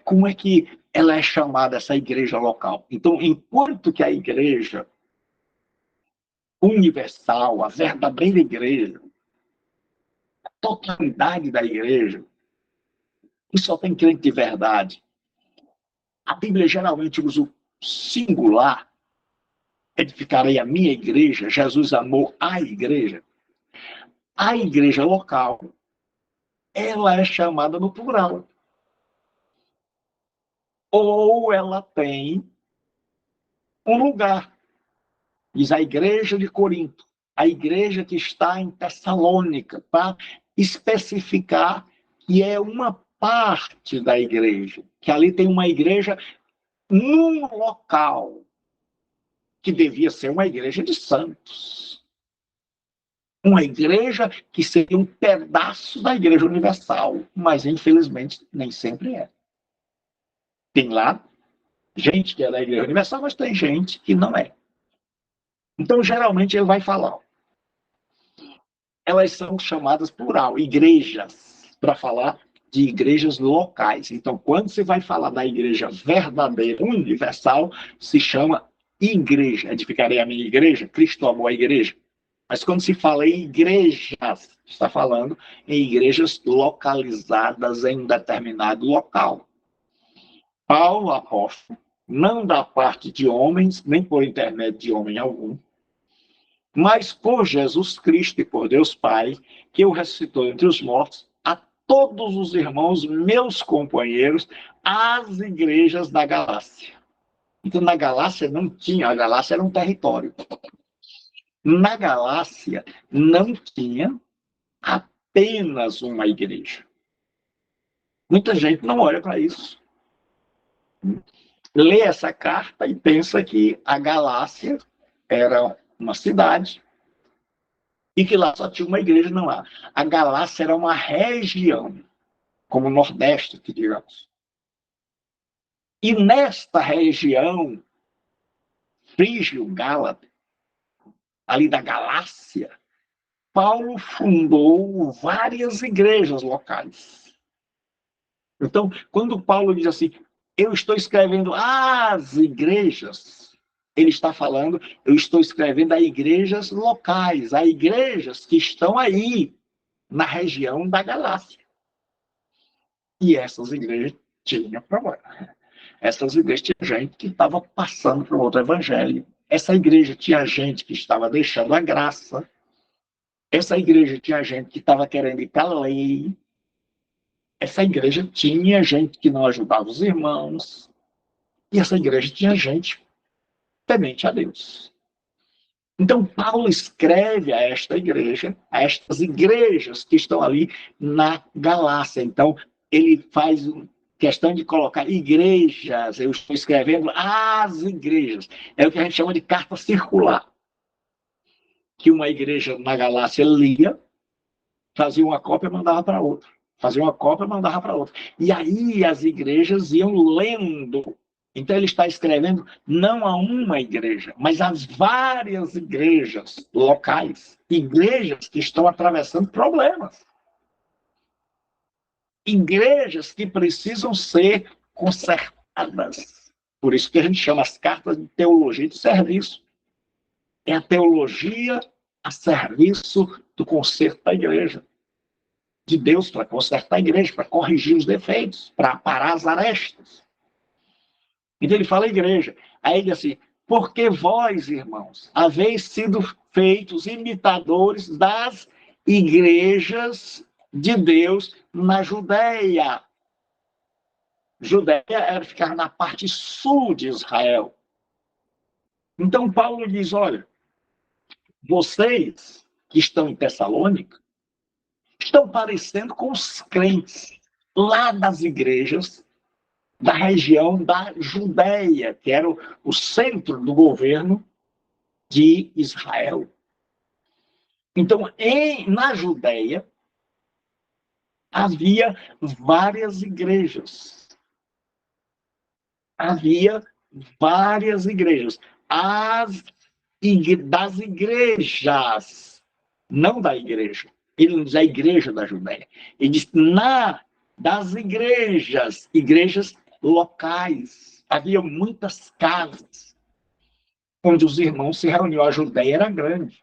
como é que ela é chamada, essa igreja local? Então, enquanto que a igreja universal, a verdadeira igreja, a totalidade da igreja, que só tem crente de verdade, a Bíblia geralmente usa o singular, edificarei a minha igreja, Jesus amou a igreja. A igreja local, ela é chamada no plural. ou ela tem um lugar. Diz a igreja de Corinto, a igreja que está em Tessalônica, para especificar que é uma parte da igreja, que ali tem uma igreja num local que devia ser uma igreja de santos. Uma igreja que seria um pedaço da igreja universal, mas infelizmente nem sempre é. Tem lá gente que é da igreja universal, mas tem gente que não é. Então, geralmente, ele vai falar. Elas são chamadas plural, igrejas, para falar de igrejas locais. Então, quando você vai falar da igreja verdadeira, universal, se chama igreja. Edificarei a minha igreja, Cristo amou a igreja. Mas quando se fala em igrejas, está falando em igrejas localizadas em determinado local. Paulo, apóstolo, não da parte de homens, nem por intermédio de homem algum, mas por Jesus Cristo e por Deus Pai, que o ressuscitou entre os mortos, a todos os irmãos, meus companheiros, às igrejas da Galácia. Então, na Galácia não tinha, a Galácia era um território. Na Galácia não tinha apenas uma igreja. Muita gente não olha para isso. Lê essa carta e pensa que a Galácia era uma cidade e que lá só tinha uma igreja. Não há. A Galácia era uma região, como o Nordeste, que digamos. E nesta região, frígio-gálata, ali da Galácia, Paulo fundou várias igrejas locais. Então, quando Paulo diz assim, eu estou escrevendo às igrejas, ele está falando, eu estou escrevendo a igrejas locais, a igrejas que estão aí, na região da Galácia. E essas igrejas tinham problema. Essas igrejas tinham gente que estava passando para o outro evangelho. Essa igreja tinha gente que estava deixando a graça. Essa igreja tinha gente que estava querendo ir para a lei. Essa igreja tinha gente que não ajudava os irmãos. E essa igreja tinha gente temente a Deus. Então, Paulo escreve a esta igreja, a estas igrejas que estão ali na Galácia. Então, ele faz questão de colocar igrejas, eu estou escrevendo as igrejas. É o que a gente chama de carta circular. Que uma igreja na Galácia lia, fazia uma cópia e mandava para outra. Fazia uma cópia e mandava para outra. E aí as igrejas iam lendo. Então ele está escrevendo não a uma igreja, mas as várias igrejas locais. Igrejas que estão atravessando problemas. Igrejas que precisam ser consertadas. Por isso que a gente chama as cartas de teologia de serviço. É a teologia a serviço do conserto da igreja. De Deus para consertar a igreja, para corrigir os defeitos, para aparar as arestas. Então ele fala igreja. Aí ele diz assim, porque vós, irmãos, haveis sido feitos imitadores das igrejas de Deus na Judéia. Judéia era ficar na parte sul de Israel. Então Paulo diz, olha, vocês que estão em Tessalônica, estão parecendo com os crentes lá das igrejas da região da Judéia, que era o centro do governo de Israel. Então, na Judéia, havia várias igrejas. Havia várias igrejas. Das igrejas, não da igreja. Ele não diz a igreja da Judéia. Ele diz das igrejas locais. Havia muitas casas onde os irmãos se reuniam. A Judéia era grande.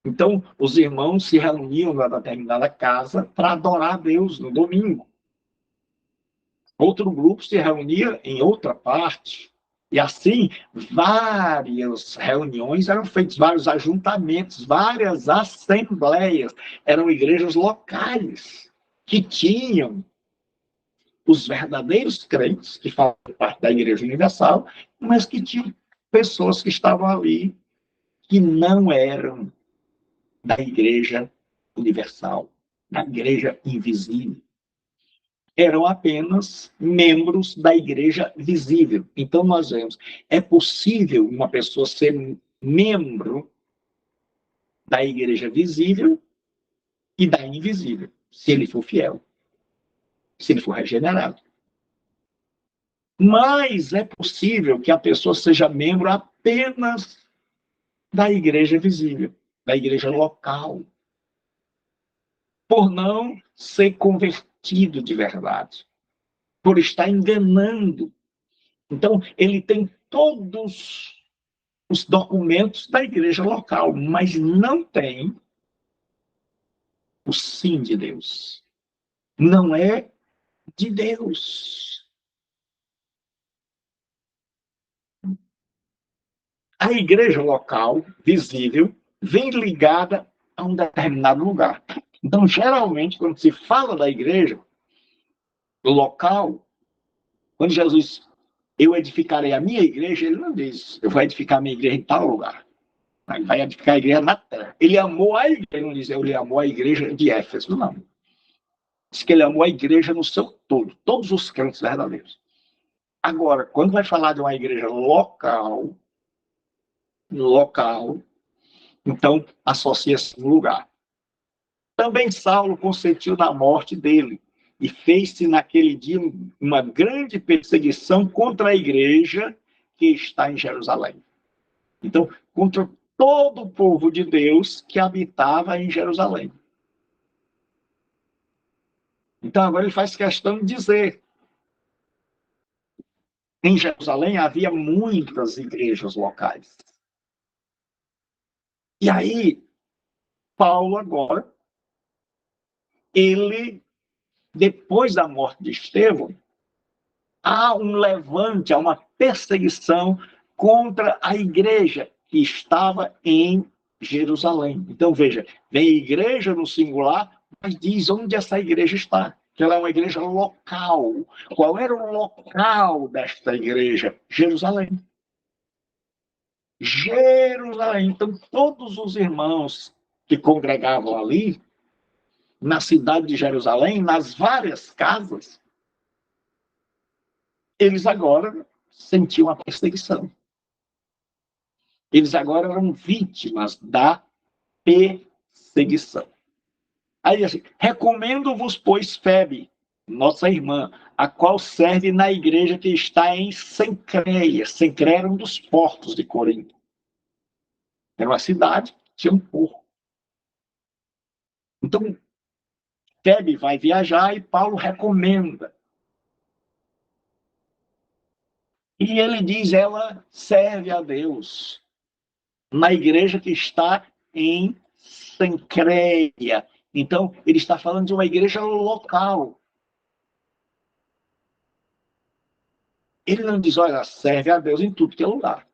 Então, os irmãos se reuniam na determinada casa para adorar a Deus no domingo. Outro grupo se reunia em outra parte. E assim, várias reuniões eram feitas, vários ajuntamentos, várias assembleias. Eram igrejas locais que tinham os verdadeiros crentes, que fazem parte da Igreja Universal, mas que tinham pessoas que estavam ali que não eram da Igreja Universal, da Igreja Invisível. Eram apenas membros da Igreja Visível. Então, nós vemos, é possível uma pessoa ser membro da Igreja Visível e da Invisível, se ele for fiel, se ele for regenerado. Mas é possível que a pessoa seja membro apenas da Igreja Visível, da Igreja local, por não ser convertido de verdade, por estar enganando. Então, ele tem todos os documentos da igreja local, mas não tem o sim de Deus. Não é de Deus. A igreja local, visível, vem ligada a um determinado lugar. Então, geralmente, quando se fala da igreja local, quando Jesus, eu edificarei a minha igreja, ele não diz, eu vou edificar a minha igreja em tal lugar. Ele vai edificar a igreja na terra. Ele amou a igreja, não diz, ele amou a igreja de Éfeso, não. Diz que ele amou a igreja no seu todo, todos os crentes verdadeiros. Agora, quando vai falar de uma igreja local, então associa-se no lugar. Também Saulo consentiu na morte dele e fez-se naquele dia uma grande perseguição contra a igreja que está em Jerusalém. Então, contra todo o povo de Deus que habitava em Jerusalém. Então, agora ele faz questão de dizer: em Jerusalém havia muitas igrejas locais. E aí, Paulo agora, ele, depois da morte de Estevão, há um levante, há uma perseguição contra a igreja que estava em Jerusalém. Então, veja, vem igreja no singular, mas diz onde essa igreja está, que ela é uma igreja local. Qual era o local desta igreja? Jerusalém. Jerusalém. Então, todos os irmãos que congregavam ali, na cidade de Jerusalém, nas várias casas, eles agora sentiam a perseguição. Eles agora eram vítimas da perseguição. Aí, assim, recomendo-vos, pois, Febe, nossa irmã, a qual serve na igreja que está em Cencreia. Cencreia era um dos portos de Corinto. Era uma cidade, tinha um porto. Então, Febe vai viajar e Paulo recomenda. E ele diz, ela serve a Deus na igreja que está em Cencreia. Então, ele está falando de uma igreja local. Ele não diz, olha, serve a Deus em tudo que é lugar.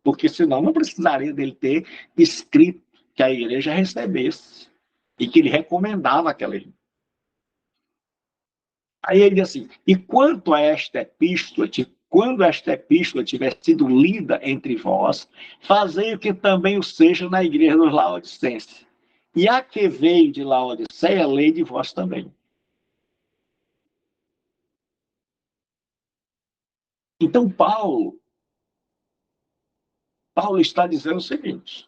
Porque senão não precisaria dele ter escrito que a igreja recebesse e que ele recomendava aquela igreja. Aí ele diz assim, e quanto a esta epístola, quando esta epístola tiver sido lida entre vós, fazei o que também o seja na igreja dos Laodicenses. E a que veio de Laodiceia, lei de vós também. Então, Paulo está dizendo o seguinte,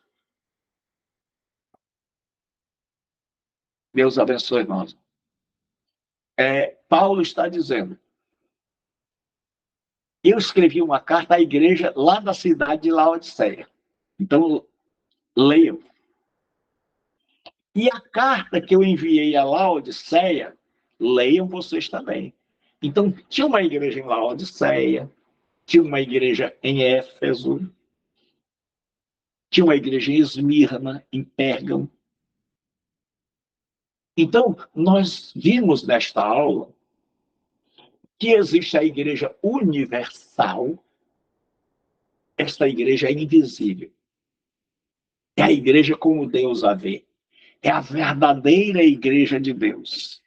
Deus abençoe nós. Paulo está dizendo, eu escrevi uma carta à igreja lá da cidade de Laodiceia. Então, leiam. E a carta que eu enviei a Laodiceia, leiam vocês também. Então, tinha uma igreja em Laodiceia, tinha uma igreja em Éfeso, tinha uma igreja em Esmirna, em Pérgamo. Então, nós vimos nesta aula que existe a igreja universal, esta igreja é invisível. É a igreja como Deus a vê. É a verdadeira igreja de Deus.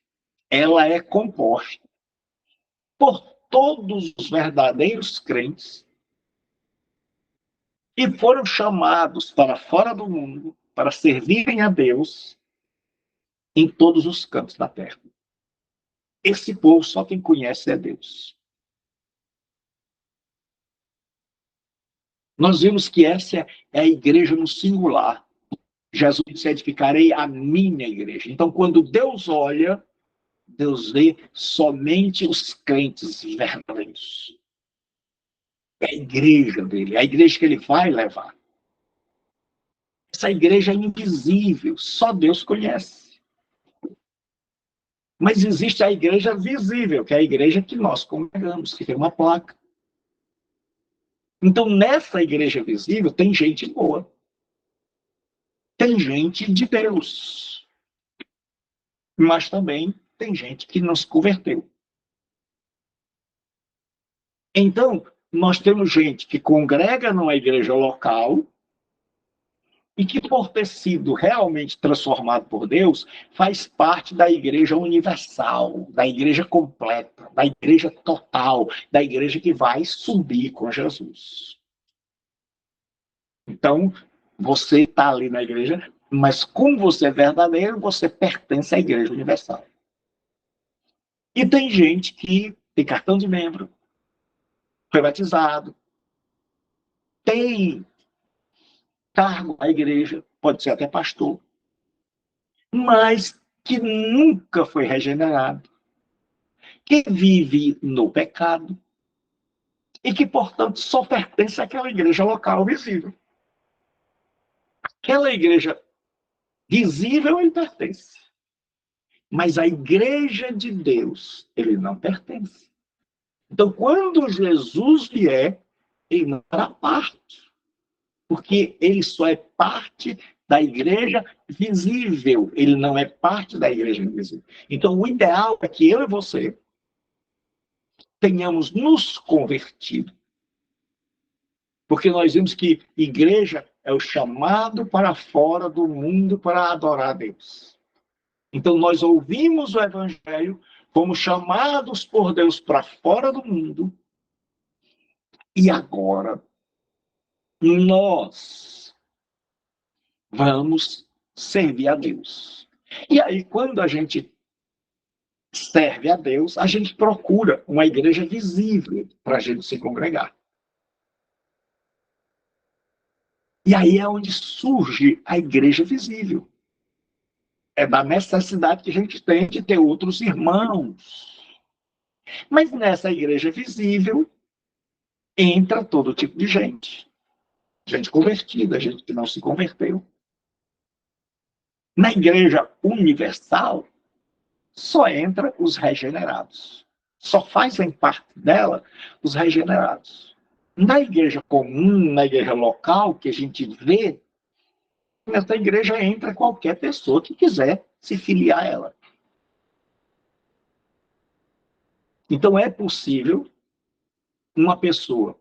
Ela é composta por todos os verdadeiros crentes e foram chamados para fora do mundo para servirem a Deus em todos os cantos da terra. Esse povo só quem conhece é Deus. Nós vimos que essa é a igreja no singular. Jesus disse: edificarei a minha igreja. Então, quando Deus olha, Deus vê somente os crentes verdadeiros. É a igreja dele, é a igreja que ele vai levar. Essa igreja é invisível, só Deus conhece. Mas existe a igreja visível, que é a igreja que nós congregamos, que tem uma placa. Então, nessa igreja visível, tem gente boa. Tem gente de Deus. Mas também tem gente que não se converteu. Então, nós temos gente que congrega numa igreja local e que, por ter sido realmente transformado por Deus, faz parte da igreja universal, da igreja completa, da igreja total, da igreja que vai subir com Jesus. Então, você está ali na igreja, mas como você é verdadeiro, você pertence à igreja universal. E tem gente que tem cartão de membro, foi batizado, tem cargo na igreja, pode ser até pastor, mas que nunca foi regenerado, que vive no pecado e que, portanto, só pertence àquela igreja local visível. Aquela igreja visível ele pertence, mas à igreja de Deus ele não pertence. Então, quando Jesus vier, ele não fará parte, porque ele só é parte da igreja visível, ele não é parte da igreja invisível. Então, o ideal é que eu e você tenhamos nos convertido, porque nós vimos que igreja é o chamado para fora do mundo para adorar a Deus. Então, nós ouvimos o evangelho, fomos chamados por Deus para fora do mundo, e agora nós vamos servir a Deus. E aí, quando a gente serve a Deus, a gente procura uma igreja visível para a gente se congregar. E aí é onde surge a igreja visível. É da necessidade que a gente tem de ter outros irmãos. Mas nessa igreja visível entra todo tipo de gente. Gente convertida, gente que não se converteu. Na igreja universal, só entra os regenerados. Só fazem parte dela os regenerados. Na igreja comum, na igreja local, que a gente vê, nessa igreja entra qualquer pessoa que quiser se filiar a ela. Então é possível uma pessoa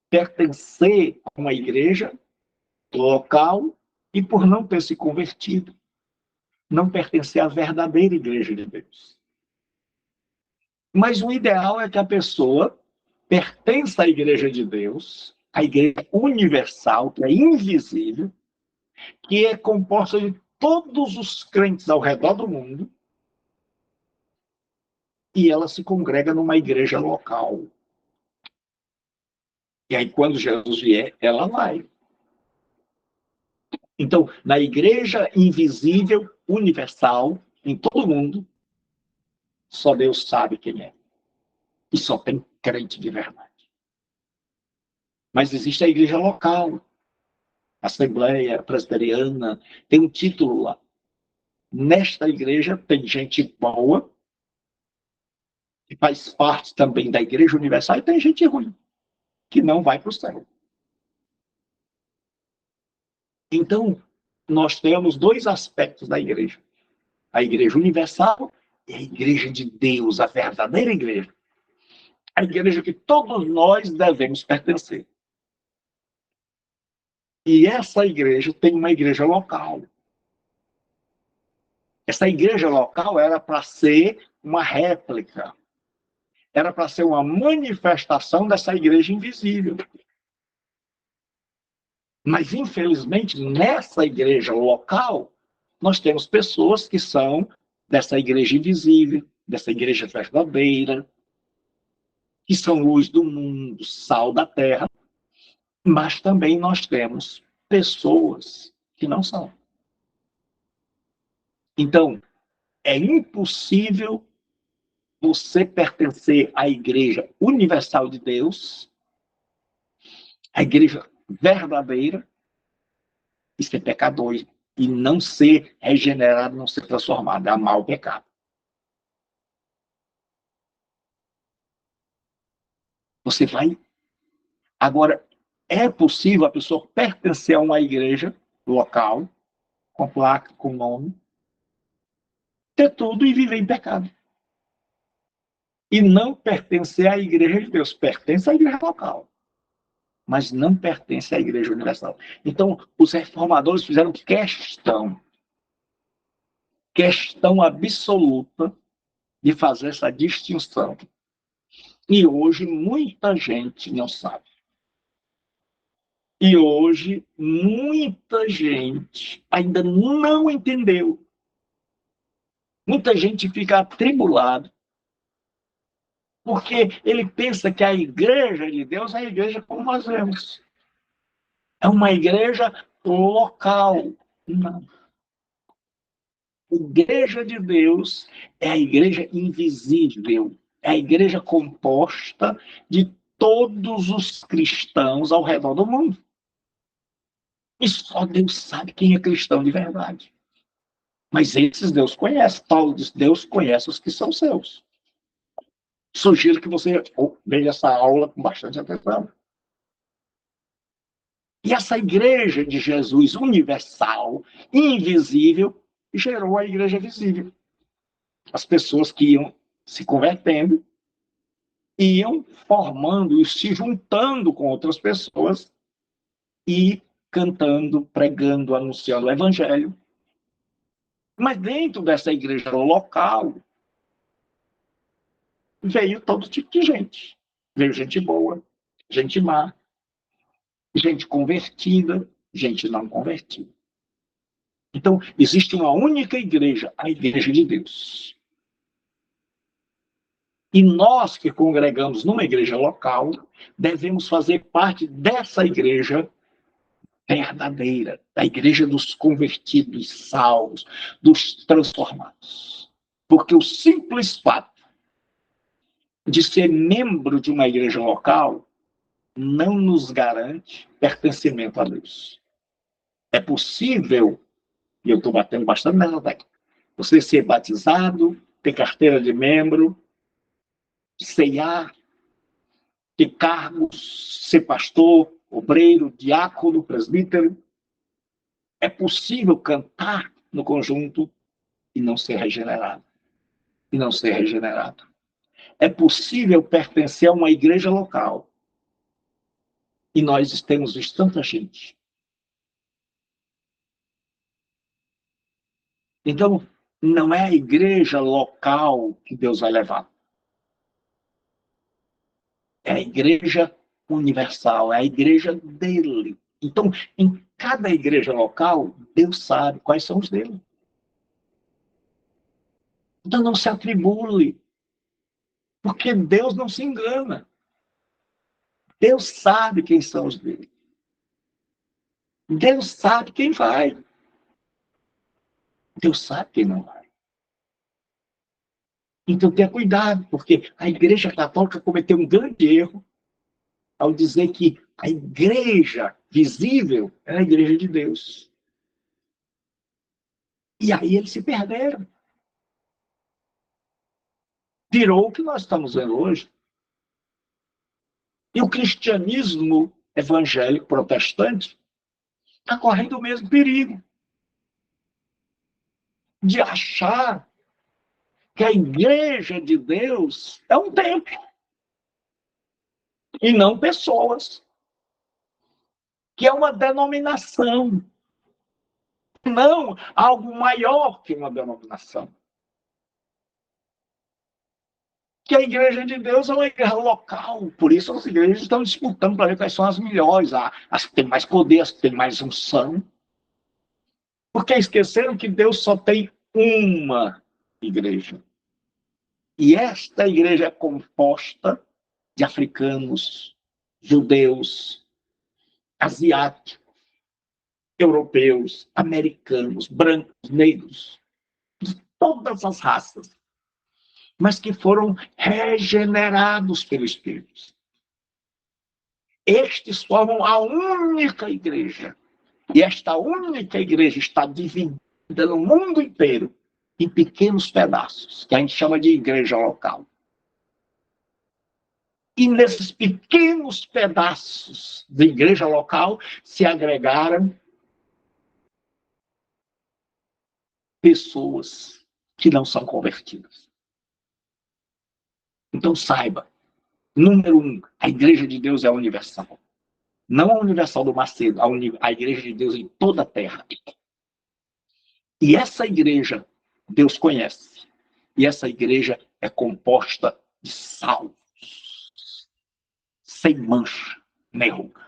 pertencer a uma igreja local e, por não ter se convertido, não pertencer à verdadeira igreja de Deus. Mas o ideal é que a pessoa pertença à igreja de Deus, a igreja universal, que é invisível, que é composta de todos os crentes ao redor do mundo, e ela se congrega numa igreja local. E aí, quando Jesus vier, ela vai. Então, na igreja invisível, universal, em todo mundo, só Deus sabe quem é. E só tem crente de verdade. Mas existe a igreja local, Assembleia Presbiteriana, tem um título lá. Nesta igreja tem gente boa, que faz parte também da igreja universal, e tem gente ruim, que não vai para o céu. Então, nós temos dois aspectos da igreja. A igreja universal e a igreja de Deus, a verdadeira igreja. A igreja que todos nós devemos pertencer. E essa igreja tem uma igreja local. Essa igreja local era para ser uma réplica era para ser uma manifestação dessa igreja invisível. Mas, infelizmente, nessa igreja local, nós temos pessoas que são dessa igreja invisível, dessa igreja verdadeira, que são luz do mundo, sal da terra, mas também nós temos pessoas que não são. Então, é impossível você pertencer à igreja universal de Deus, à igreja verdadeira, e ser pecador, e não ser regenerado, não ser transformado, é amar o pecado. Você vai... Agora, é possível a pessoa pertencer a uma igreja local, com placa, com nome, ter tudo e viver em pecado. E não pertencer à igreja de Deus. Pertence à igreja local, mas não pertence à igreja universal. Então, os reformadores fizeram questão absoluta de fazer essa distinção. E hoje muita gente não sabe. E hoje muita gente ainda não entendeu. Muita gente fica atribulada, porque ele pensa que a igreja de Deus é a igreja como nós vemos. É uma igreja local. Não. A igreja de Deus é a igreja invisível. É a igreja composta de todos os cristãos ao redor do mundo. E só Deus sabe quem é cristão de verdade. Mas esses Deus conhece. Paulo diz, Deus conhece os que são seus. Sugiro que você veja essa aula com bastante atenção. E essa igreja de Jesus universal, invisível, gerou a igreja visível. As pessoas que iam se convertendo, iam formando e se juntando com outras pessoas e cantando, pregando, anunciando o evangelho. Mas dentro dessa igreja local, veio todo tipo de gente. Veio gente boa, gente má, gente convertida, gente não convertida. Então, existe uma única igreja, a igreja de Deus. E nós que congregamos numa igreja local, devemos fazer parte dessa igreja verdadeira, da igreja dos convertidos, salvos, dos transformados. Porque o simples fato de ser membro de uma igreja local não nos garante pertencimento a Deus. É possível, e eu estou batendo bastante nessa tecla, você ser batizado, ter carteira de membro, ceiar, ter cargos, ser pastor, obreiro, diácono, presbítero. É possível cantar no conjunto e não ser regenerado. E não ser regenerado. É possível pertencer a uma igreja local. E nós temos visto tanta gente. Então, não é a igreja local que Deus vai levar. É a igreja universal, é a igreja dele. Então, em cada igreja local, Deus sabe quais são os dele. Então, não se atribule, porque Deus não se engana. Deus sabe quem são os dele. Deus sabe quem vai. Deus sabe quem não vai. Então, tenha cuidado, porque a Igreja Católica cometeu um grande erro ao dizer que a igreja visível é a igreja de Deus. E aí eles se perderam. Virou o que nós estamos vendo hoje. E o cristianismo evangélico protestante está correndo o mesmo perigo de achar que a igreja de Deus é um templo e não pessoas, que é uma denominação, não algo maior que uma denominação. que a igreja de Deus é uma igreja local. Por isso as igrejas estão disputando para ver quais são as melhores, as que têm mais poder, as que têm mais unção. Porque esqueceram que Deus só tem uma igreja. E esta igreja é composta de africanos, judeus, asiáticos, europeus, americanos, brancos, negros, de todas as raças, mas que foram regenerados pelo Espírito. Estes formam a única igreja. E esta única igreja está dividida no mundo inteiro em pequenos pedaços, que a gente chama de igreja local. E nesses pequenos pedaços de igreja local se agregaram pessoas que não são convertidas. Então saiba, número um, a igreja de Deus é universal. Não a universal do Macedo, a igreja de Deus em toda a terra. E essa igreja Deus conhece. E essa igreja é composta de salvos, sem mancha nem ruga.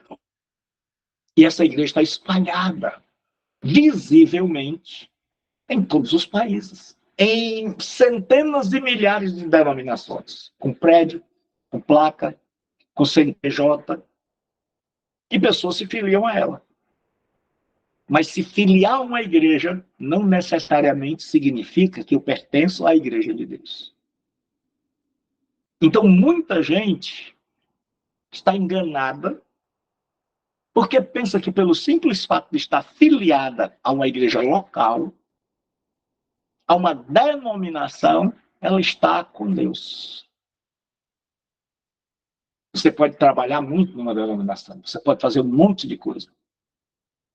E essa igreja está espalhada, visivelmente, em todos os países, em centenas de milhares de denominações, com prédio, com placa, com CNPJ, e pessoas se filiam a ela. Mas se filiar a uma igreja não necessariamente significa que eu pertenço à igreja de Deus. Então, muita gente está enganada porque pensa que pelo simples fato de estar filiada a uma igreja local, a uma denominação, ela está com Deus. Você pode trabalhar muito numa denominação, você pode fazer um monte de coisa,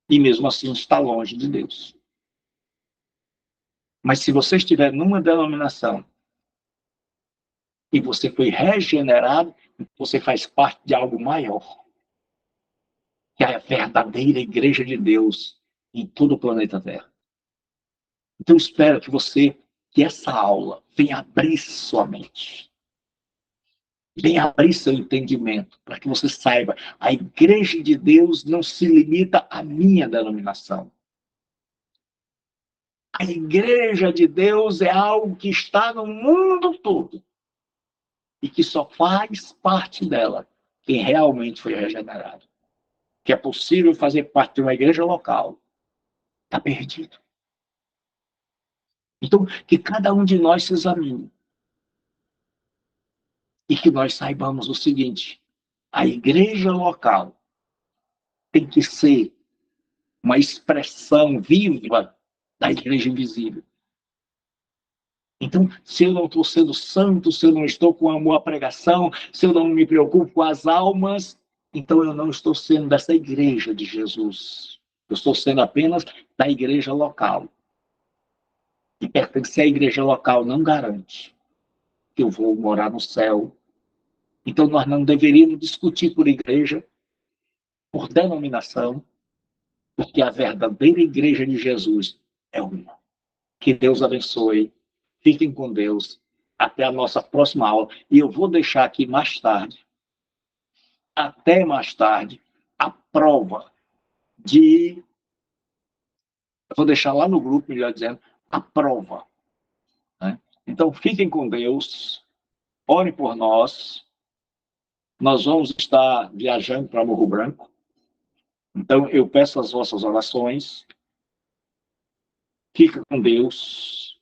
e mesmo assim está longe de Deus. Mas se você estiver numa denominação e você foi regenerado, você faz parte de algo maior, que é a verdadeira igreja de Deus em todo o planeta Terra. Então, espero que essa aula venha abrir sua mente, venha abrir seu entendimento, para que você saiba, a igreja de Deus não se limita à minha denominação. A igreja de Deus é algo que está no mundo todo e que só faz parte dela quem realmente foi regenerado. Que é possível fazer parte de uma igreja local, está perdido. Então, que cada um de nós se examine e que nós saibamos o seguinte: a igreja local tem que ser uma expressão viva da igreja invisível. Então, se eu não estou sendo santo, se eu não estou com amor à pregação, se eu não me preocupo com as almas, então eu não estou sendo dessa igreja de Jesus. Eu estou sendo apenas da igreja local. E pertencer à igreja local não garante que eu vou morar no céu. Então, nós não deveríamos discutir por igreja, por denominação, porque a verdadeira igreja de Jesus é uma. Que Deus abençoe. Fiquem com Deus. Até a nossa próxima aula. E eu vou deixar aqui mais tarde, até mais tarde, a prova de. Eu vou deixar lá no grupo, melhor dizendo, a prova. Né? Então, fiquem com Deus. Orem por nós. Nós vamos estar viajando para Morro Branco. Então, eu peço as vossas orações. Fica com Deus.